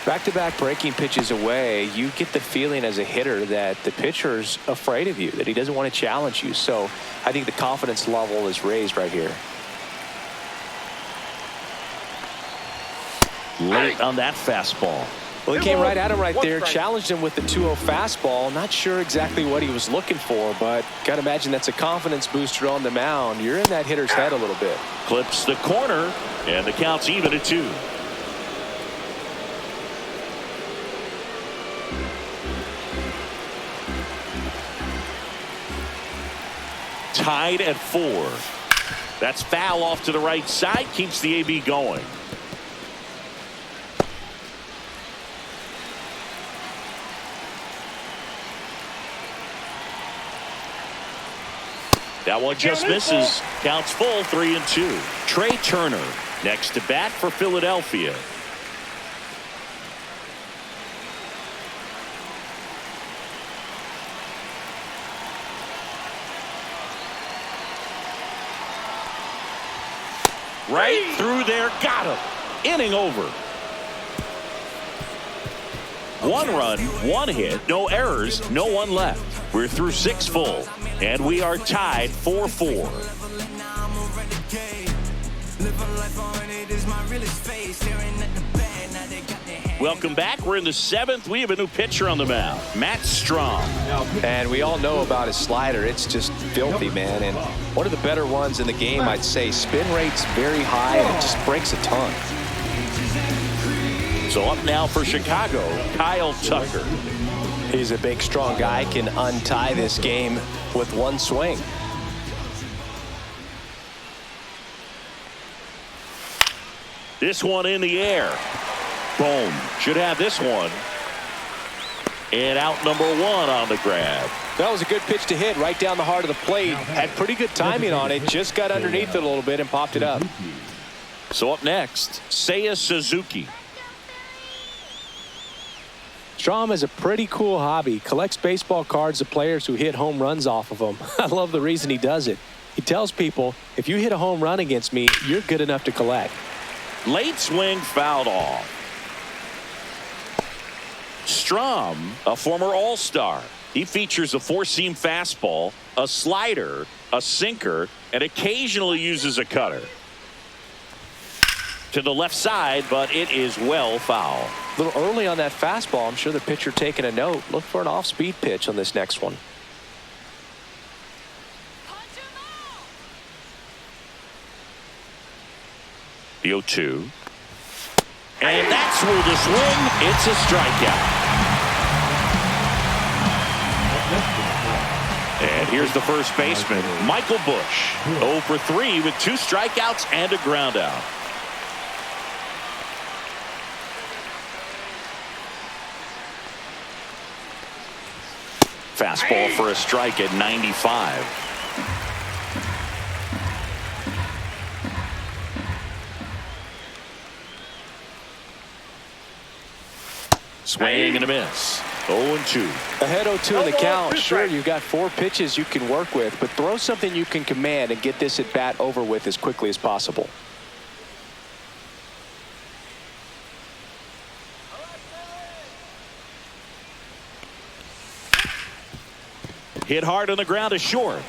Back-to-back breaking pitches away, you get the feeling as a hitter that the pitcher's afraid of you, that he doesn't want to challenge you. So I think the confidence level is raised right here. Late on that fastball. Well, he came right at him right there, challenged him with the 2-0 fastball. Not sure exactly what he was looking for, but got to imagine that's a confidence booster on the mound. You're in that hitter's head a little bit. Clips the corner, and the count's even at 2. Tied at 4. That's foul off to the right side, keeps the AB going. That one just misses. Counts full, 3-2. Trey Turner next to bat for Philadelphia. Right through there, got him. Inning over. 1 run, 1 hit, no errors, no one left. We're through 6 full, and we are tied 4-4. Welcome back. We're in the 7th. We have a new pitcher on the mound, Matt Strom. And we all know about his slider. It's just filthy, man. And one of the better ones in the game, I'd say. Spin rate's very high, and it just breaks a ton. So up now for Chicago, Kyle Tucker. He's a big, strong guy, can untie this game with 1 swing. This one in the air. Boom. Should have this one. And out number 1 on the grab. That was a good pitch to hit right down the heart of the plate. Had pretty good timing on it. Just got underneath it a little bit and popped it up. So up next, Seiya Suzuki. Strom has a pretty cool hobby. Collects baseball cards of players who hit home runs off of them. I love the reason he does it. He tells people, if you hit a home run against me, you're good enough to collect. Late swing fouled off. Strom, a former All-Star. He features a 4-seam fastball, a slider, a sinker, and occasionally uses a cutter. To the left side, but it is well foul. A little early on that fastball. I'm sure the pitcher taking a note. Look for an off-speed pitch on this next one. The 0-2. And that's through the swing. It's a strikeout. Here's the first baseman, Michael Bush. 0 for 3 with 2 strikeouts and a ground out. Fastball for a strike at 95. Swing and a miss. 0-2. Ahead 0-2 in the count. Sure, you've got 4 pitches you can work with, but throw something you can command and get this at bat over with as quickly as possible. Hit hard on the ground to short.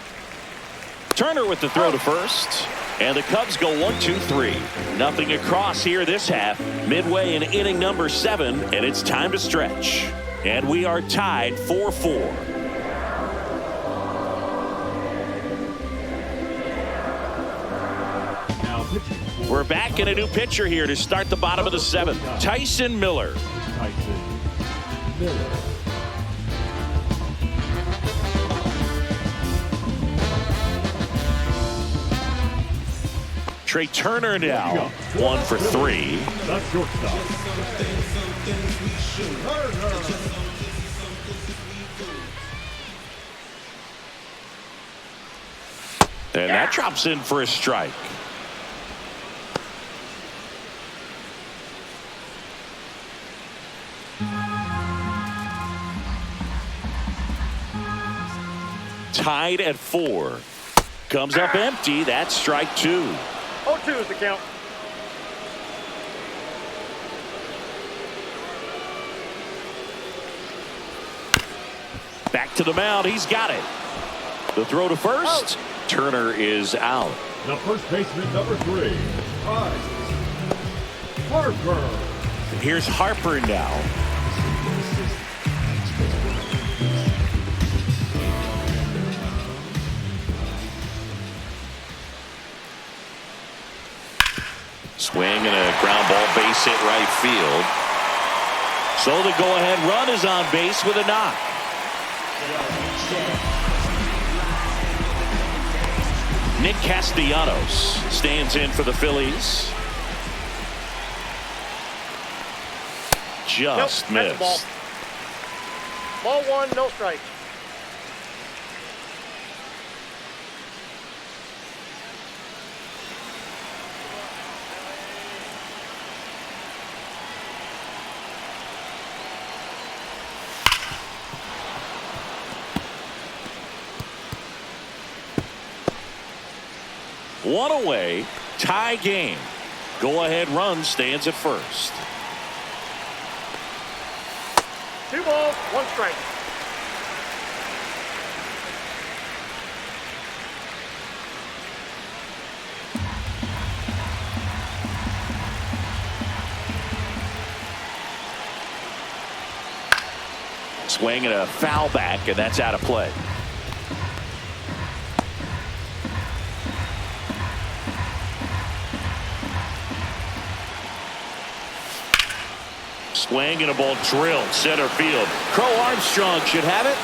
Turner with the throw to first. And the Cubs go 1-2-3. Nothing across here this half. Midway in inning number 7, and it's time to stretch. And we are tied 4-4. Now pitching. We're back in a new pitcher here to start the bottom of the 7th. Tyson Miller. Tyson Miller. Trey Turner now 1 for 3. The shortstop. And that drops in for a strike. Tied at 4. Comes up empty. That's strike 2. 0-2 is the count. Back to the mound. He's got it. The throw to first. Turner is out. The first baseman, number 3, Harper. Here's Harper now. Swing and a ground ball, base hit right field. So the go-ahead run is on base with a knock. Nick Castellanos stands in for the Phillies. Just Nope, missed. Ball 1, no strike. One away, tie game. Go-ahead run stands at first. 2 balls, 1 strike. Swing and a foul back, and that's out of play. Swing and a ball drilled center field. Crow Armstrong should have it.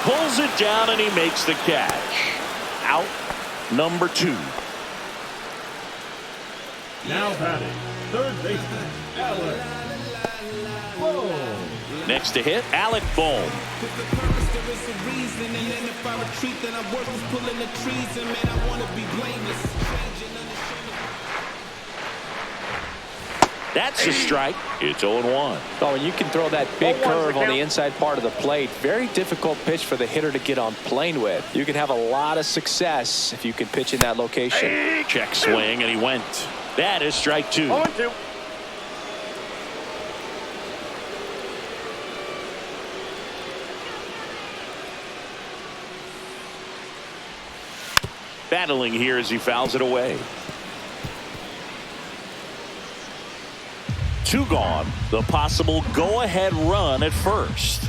Pulls it down and he makes the catch. Out number 2. Now batting, third baseman, Alec Bohm. Next to hit, Alec Bohm. That's a strike. It's 0-1. Oh, and you can throw that big curve on the inside part of the plate. Very difficult pitch for the hitter to get on plane with. You can have a lot of success if you can pitch in that location. Check swing, and he went. That is strike 2. 0-2. Battling here as he fouls it away. 2 gone. The possible go-ahead run at first.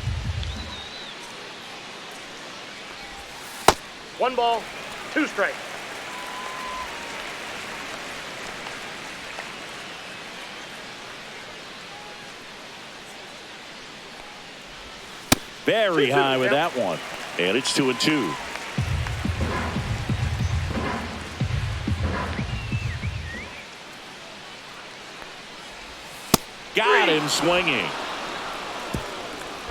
1 ball, 2 strikes. Very high with that one. And it's 2-2. him swinging.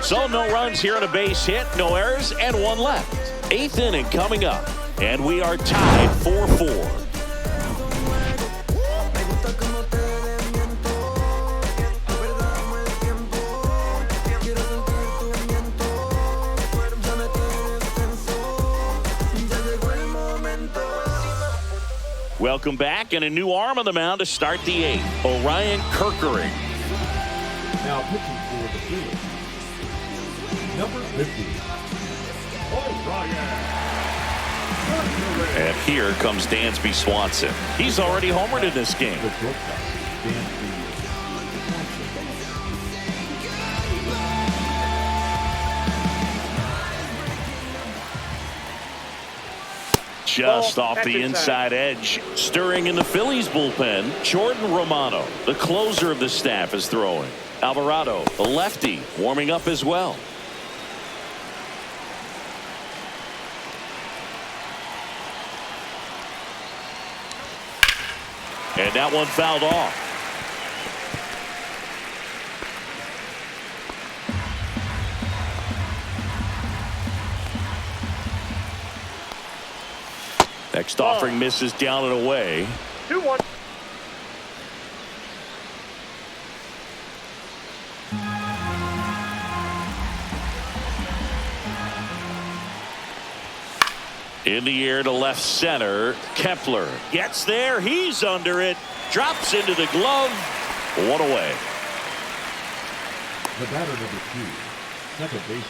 So no runs here on a base hit, no errors, and one left. 8th inning coming up, and we are tied 4-4. Welcome back, and a new arm on the mound to start the 8th. Orion Kerkering. Now pitching for the Phillies, number 50, Orion. And here comes Dansby Swanson. He's already homered in this game. The shortstop, Dansby Swanson. Just off the inside edge. Stirring in the Phillies bullpen, Jordan Romano, the closer of the staff, is throwing. Alvarado, the lefty, warming up as well. And that one fouled off. Next offering misses down and away. 2-1. In the air to left center. Kepler gets there. He's under it. Drops into the glove. One away. The batter number 2, second baseman,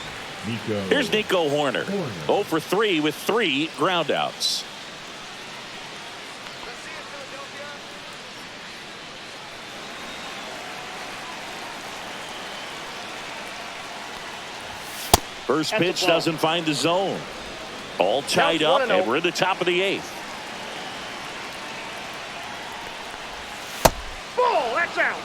Nico. Here's Nico Horner. 0 for 3 with 3 groundouts. Let's see it, Philadelphia. First That's a pitch ball. doesn't find the zone. All tied Now up, it's 1-0. and we're in the top of the 8th. Ball, that's out.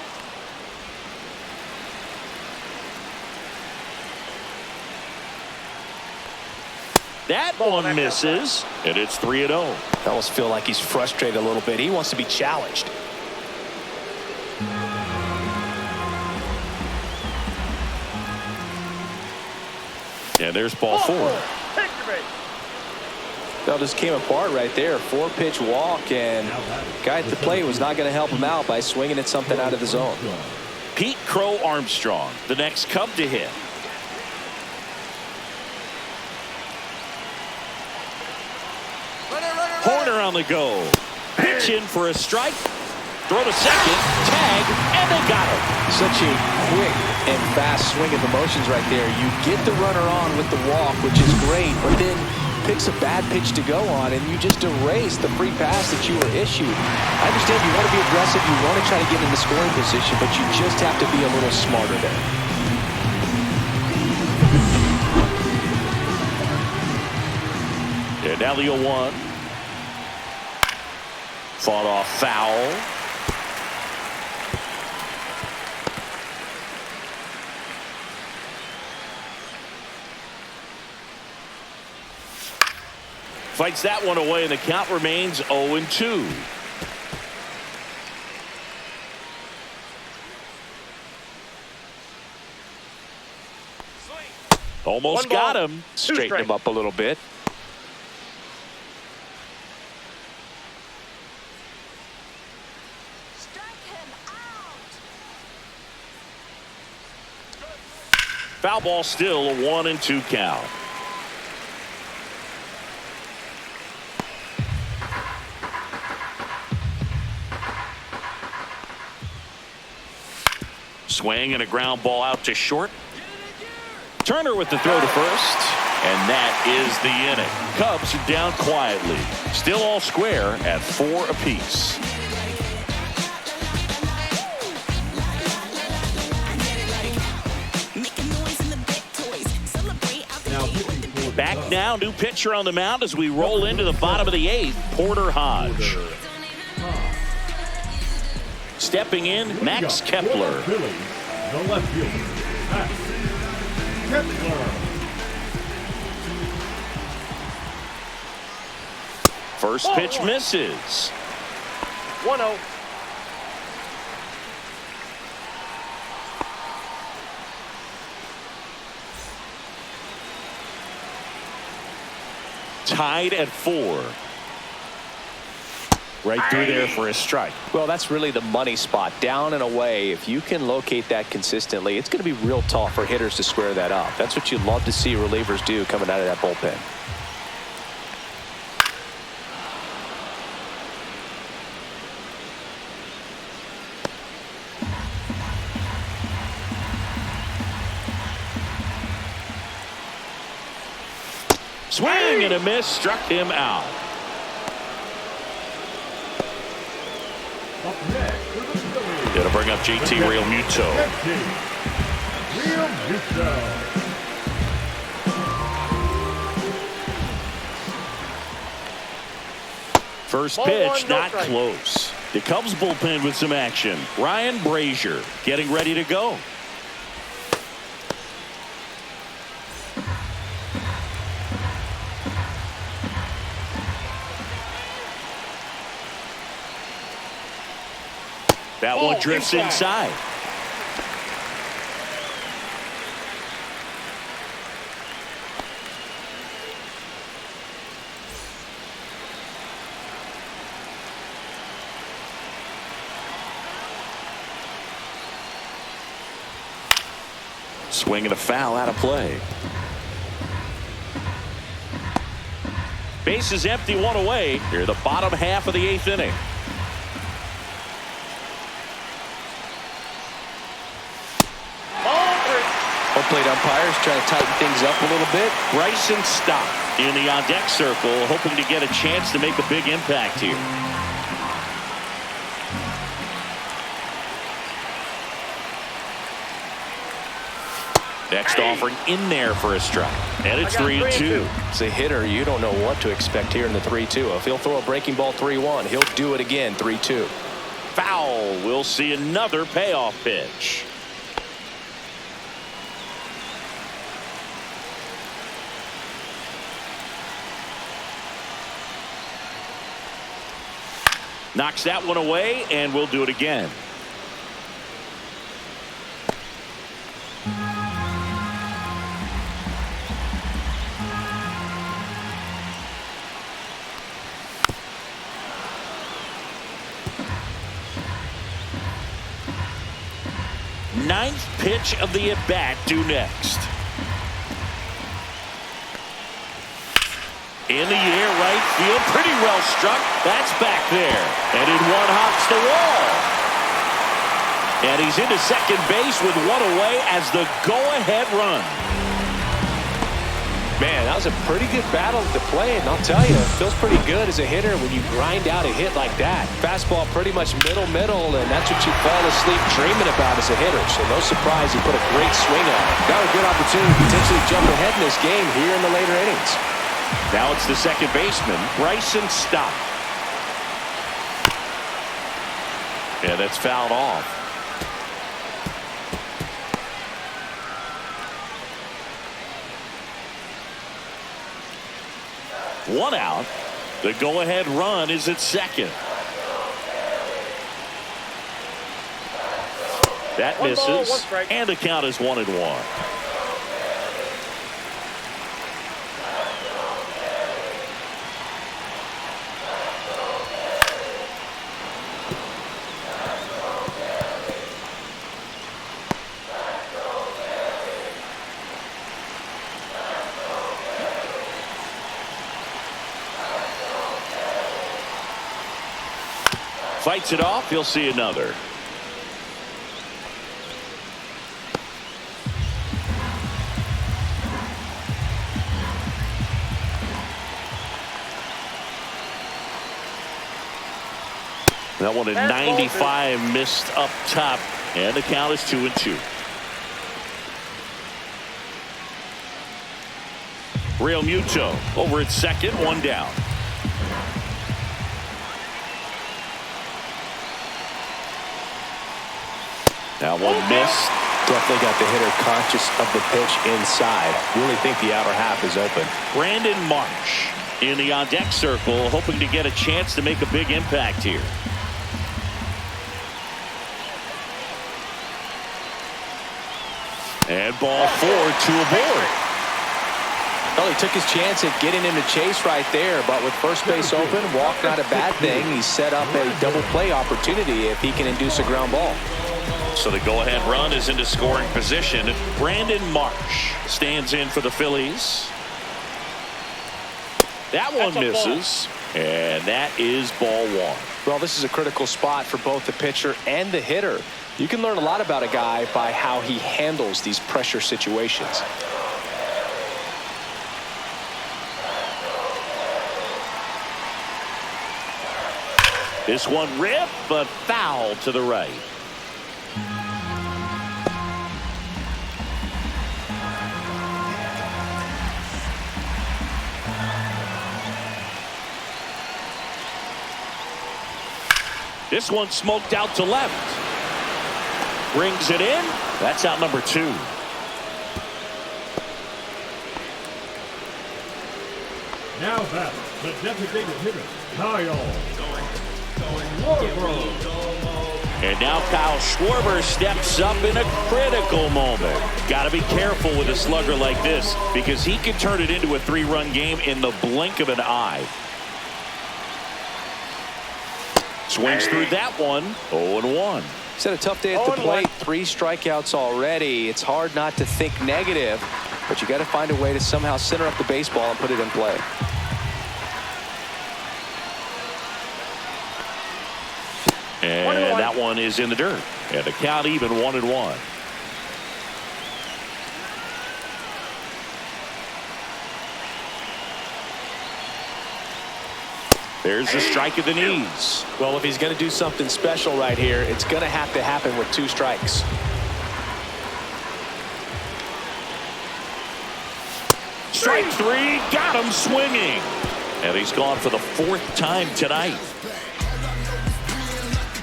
That Ball, one that's misses, and it's 3-0. Fellas feel like he's frustrated a little bit. He wants to be challenged. And there's ball 4. Take your base. That just came apart right there. 4-pitch walk, and guy at the plate was not going to help him out by swinging at something out of the zone. Pete Crow Armstrong, the next Cub to hit. Horner on the go. Pitch in for a strike. Throw to second. Tag, and they got him. Such a quick and fast swing of emotions right there. You get the runner on with the walk, which is great, but then picks a bad pitch to go on, and you just erase the free pass that you were issued. I understand you want to be aggressive, you want to try to get in the scoring position, but you just have to be a little smarter there. And now the 0-1. Fought off foul. Fights that one away, and the count remains 0-2. Almost got him. Straighten him up a little bit. Foul ball, still a 1-2 count. Swing and a ground ball out to short. Turner with the throw to first, and that is the inning. Cubs are down quietly, still all square at 4 apiece. Back now, new pitcher on the mound as we roll into the bottom of the 8th, Porter Hodge. Stepping in, Max Kepler. Phillies, the left fielder, Max Kepler. First pitch misses. 1-0. Tied at 4. Right through there for a strike. Well, that's really the money spot. Down and away. If you can locate that consistently, it's going to be real tough for hitters to square that up. That's what you love to see relievers do coming out of that bullpen. Swing and a miss, struck him out. Up next for the Phillies. Gonna bring up JT Realmuto. Realmuto. First Ball pitch, one, no not strike. close. The Cubs bullpen with some action. Ryan Brazier getting ready to go. That one drifts inside. Swing and a foul out of play. Base is empty, 1 away. Here, the bottom half of the 8th inning. Home plate umpires trying to tighten things up a little bit. Bryson Stott in the on-deck circle, hoping to get a chance to make a big impact here. Next offering in there for a strike. And it's 3-2. As a hitter, you don't know what to expect here in the 3-2. If he'll throw a breaking ball 3-1, he'll do it again 3-2. Foul. We'll see another payoff pitch. Knocks that one away, and we'll do it again. Ninth pitch of the at-bat due next. In the air, right field, pretty well struck. That's back there. And in one hops the wall. And he's into second base with 1 away as the go-ahead run. Man, that was a pretty good battle to play, and I'll tell you, it feels pretty good as a hitter when you grind out a hit like that. Fastball pretty much middle, and that's what you fall asleep dreaming about as a hitter. So no surprise he put a great swing on it. Got a good opportunity to potentially jump ahead in this game here in the later innings. Now it's the second baseman, Bryson Stott. Yeah, that's fouled off. One out. The go-ahead run is at second. That One ball, misses, one strike. and the count is 1-1. Fights it off. He'll see another. That one at 95 missed up top, and the count is 2-2. Realmuto over at second, 1 down. That one missed. Definitely got the hitter conscious of the pitch inside. Really think the outer half is open. Brandon Marsh in the on-deck circle, hoping to get a chance to make a big impact here. And ball 4, 2 aboard. Well, he took his chance at getting him to chase right there, but with first base open, walk not a bad thing. He set up a double play opportunity if he can induce a ground ball. So the go-ahead run is into scoring position. Brandon Marsh stands in for the Phillies. That one misses, and that is ball one. Well, this is a critical spot for both the pitcher and the hitter. You can learn a lot about a guy by how he handles these pressure situations. This one ripped, but foul to the right. This one smoked out to left. Brings it in. That's out number 2. Now back, the designated hitter, Kyle. And now Kyle Schwarber steps up in a critical moment. Got to be careful with a slugger like this because he can turn it into a 3-run game in the blink of an eye. Swings through that one. 0-1. He's had a tough day at the plate. 3 strikeouts already. It's hard not to think negative, but you got to find a way to somehow center up the baseball and put it in play. And that one is in the dirt. And the count even 1-1. There's the strike at the knees. Well, if he's going to do something special right here, it's going to have to happen with 2 strikes. Strike 3, got him swinging. And he's gone for the 4th time tonight.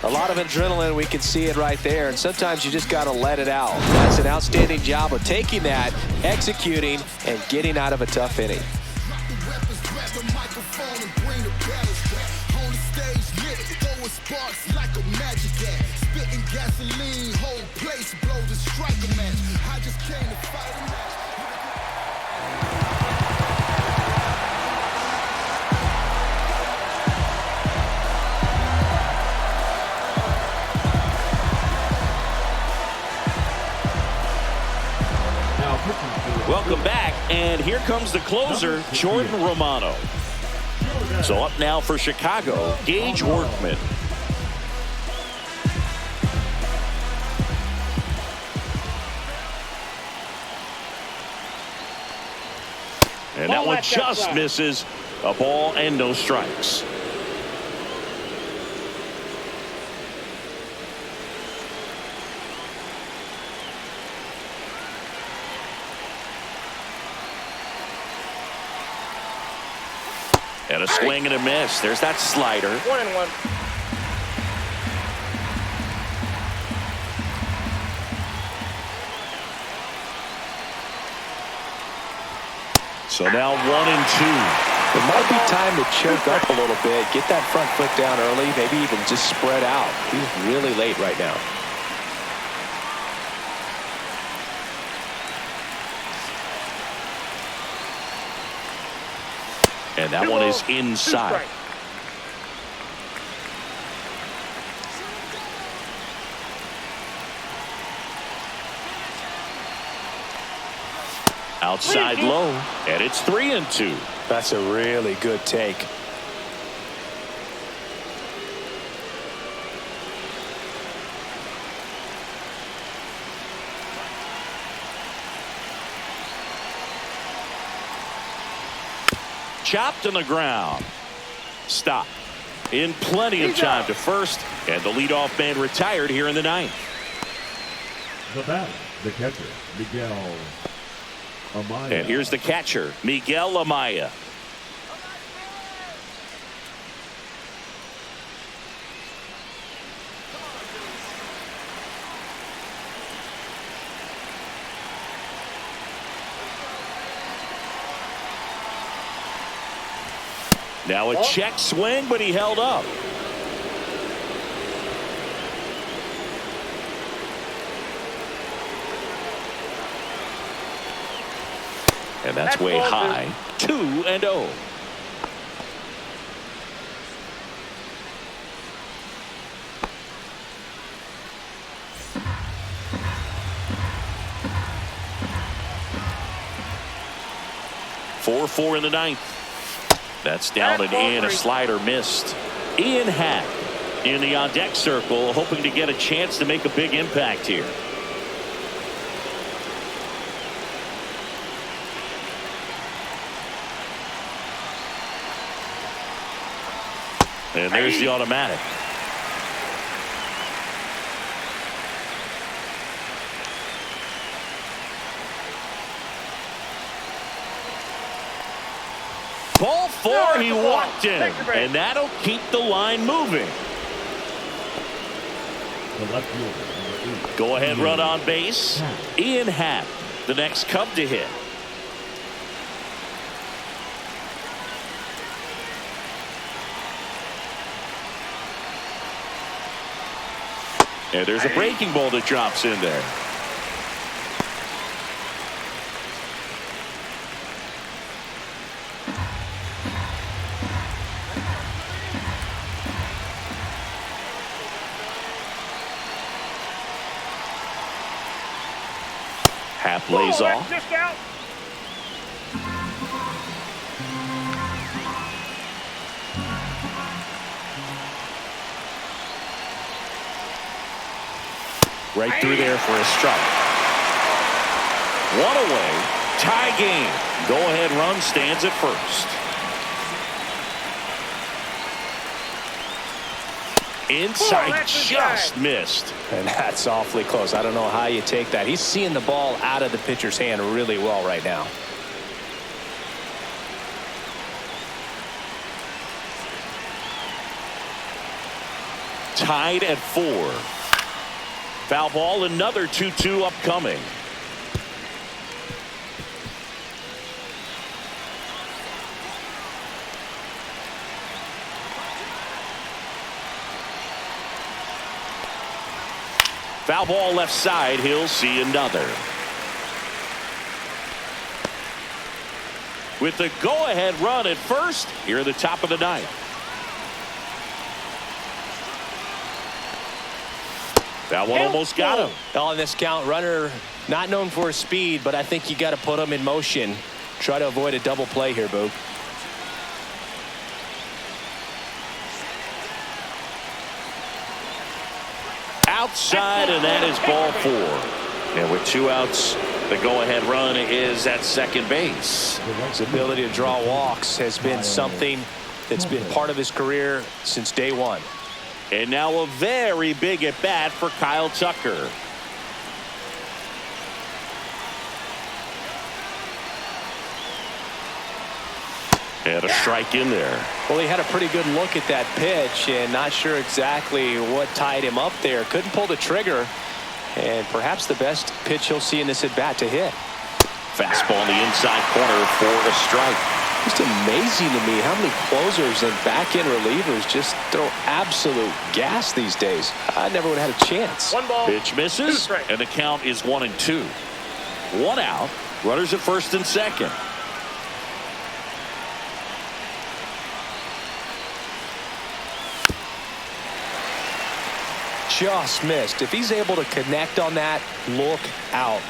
A lot of adrenaline, we can see it right there, and sometimes you just got to let it out. That's an outstanding job of taking that, executing, and getting out of a tough inning. Welcome back, and here comes the closer, Jordan Romano. So up now for Chicago, Gage Workman. And that one just misses. A ball and no strikes. And a swing and a miss. There's that slider. 1-1. So now 1-2. It might be time to choke up a little bit, get that front foot down early, maybe even just spread out. He's really late right now. And that one is inside. Outside low, and it's 3-2. That's a really good take. Chopped on the ground. Stop. In plenty of time to first, and the leadoff man retired here in the 9th. The batter, the catcher, Miguel Amaya. And here's the catcher, Miguel Amaya. Now a check swing, but he held up. And that's way ball high. 2-0. Four in the ninth. That's down and in. A slider missed. Ian Happ in the on-deck circle, hoping to get a chance to make a big impact here. And there's the automatic. Ball 4, he walked in, and that'll keep the line moving. The left fielder, number 8. Go ahead run on base. Ian Happ, the next Cub to hit. And there's a breaking ball that drops in there. Happ lays off. Just out. Right through there for a strike. One away. Tie game. Go ahead run stands at first. Inside just missed. And that's awfully close. I don't know how you take that. He's seeing the ball out of the pitcher's hand really well right now. Tied at 4. Foul ball, another 2-2 upcoming. Foul ball left side. He'll see another. With the go-ahead run at first, here at the top of the ninth. That one almost got him. On this count, runner not known for his speed, but I think you got to put him in motion. Try to avoid a double play here, Boog. Outside, and that is ball 4. And with 2 outs, the go-ahead run is at second base. His ability to draw walks has been something that's been part of his career since day one. And now a very big at-bat for Kyle Tucker. And a strike in there. Well, he had a pretty good look at that pitch and not sure exactly what tied him up there. Couldn't pull the trigger. And perhaps the best pitch he'll see in this at-bat to hit. Fastball in the inside corner for a strike. Just amazing to me how many closers and back-end relievers just throw absolute gas these days. I never would have had a chance. 1 ball. Pitch misses, and the count is 1-2. 1 out. Runners at first and second. Just missed. If he's able to connect on that, look out.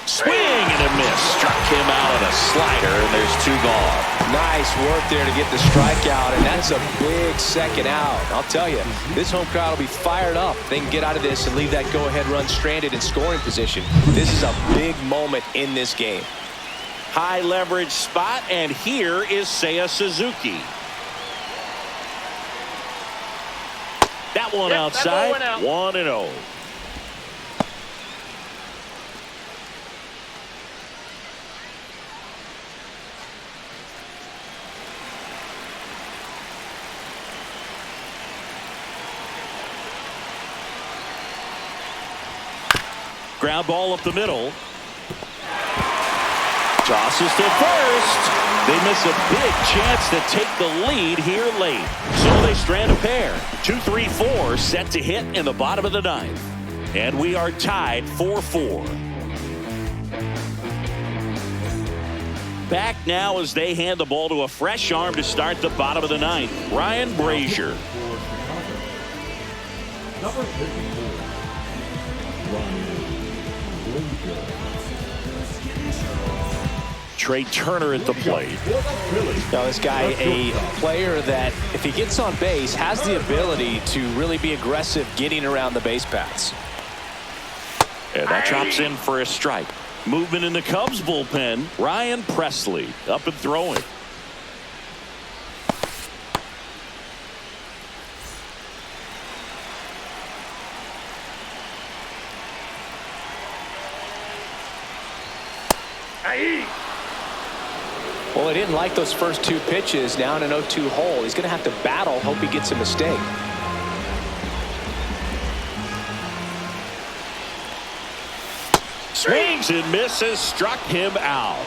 Swing and a miss. Struck him out on a slider, and there's 2 gone. Nice work there to get the strikeout, and that's a big second out. I'll tell you, this home crowd will be fired up. They can get out of this and leave that go-ahead run stranded in scoring position. This is a big moment in this game. High leverage spot, and here is Seiya Suzuki. That one outside. 1-0. Ground ball up the middle. Tosses to first. They miss a big chance to take the lead here late. So they strand a pair. 2-3-4 set to hit in the bottom of the ninth. And we are tied 4-4. Back now as they hand the ball to a fresh arm to start the bottom of the ninth. Ryan Brazier. Number 54. Ryan Brazier. Trey Turner at the plate. Now this guy, a player that if he gets on base has the ability to really be aggressive getting around the base paths. And that drops in for a strike. Movement in the Cubs bullpen. Ryan Presley up and throwing. Well, he didn't like those first two pitches. Now in an 0-2 hole, he's going to have to battle. Hope he gets a mistake. Swings and misses, struck him out.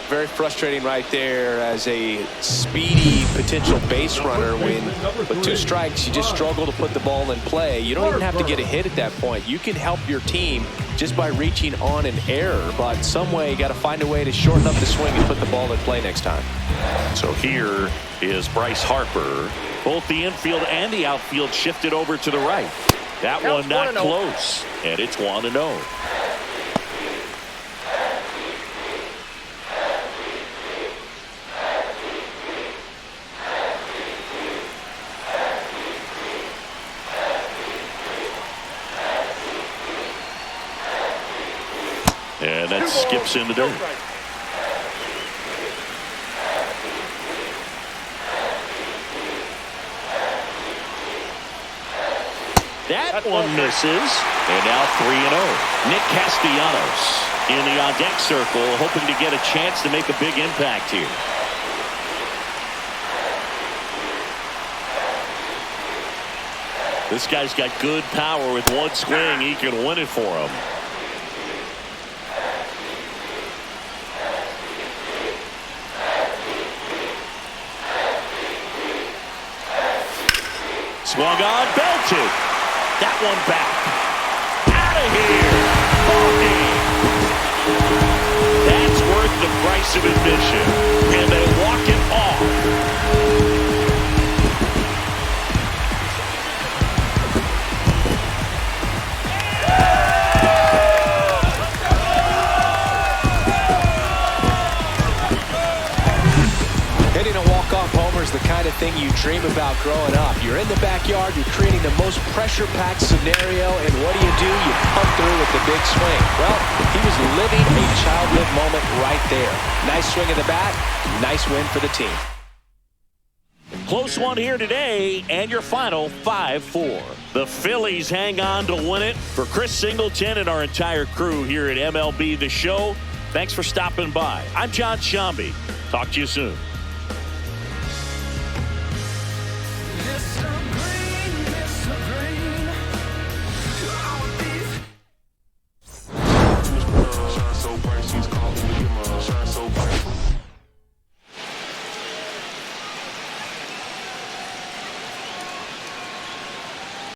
Very frustrating right there as a speedy potential base runner. When with two strikes, you just struggle to put the ball in play. You don't even have to get a hit at that point. You can help your team just by reaching on an error, but some way you got to find a way to shorten up the swing and put the ball in play next time. So here is Bryce Harper. Both the infield and the outfield shifted over to the right. That one not close, and it's 1-0. And that skips in the dirt. That one misses. And now 3-0. Nick Castellanos in the on-deck circle, hoping to get a chance to make a big impact here. This guy's got good power. With one swing, he can win it for him. Swung on, belted. That one back. Out of here. Ball game. That's worth the price of admission. And they walk it off. Hitting a walk-off homer is the kind of thing you dream about growing up. You're in the backyard, you're creating the most pressure-packed scenario, and what do? You pump through with the big swing. Well, he was living a childhood moment right there. Nice swing of the bat, nice win for the team. Close one here today, and your final 5-4. The Phillies hang on to win it. For Chris Singleton and our entire crew here at MLB The Show, thanks for stopping by. I'm John Shambi. Talk to you soon.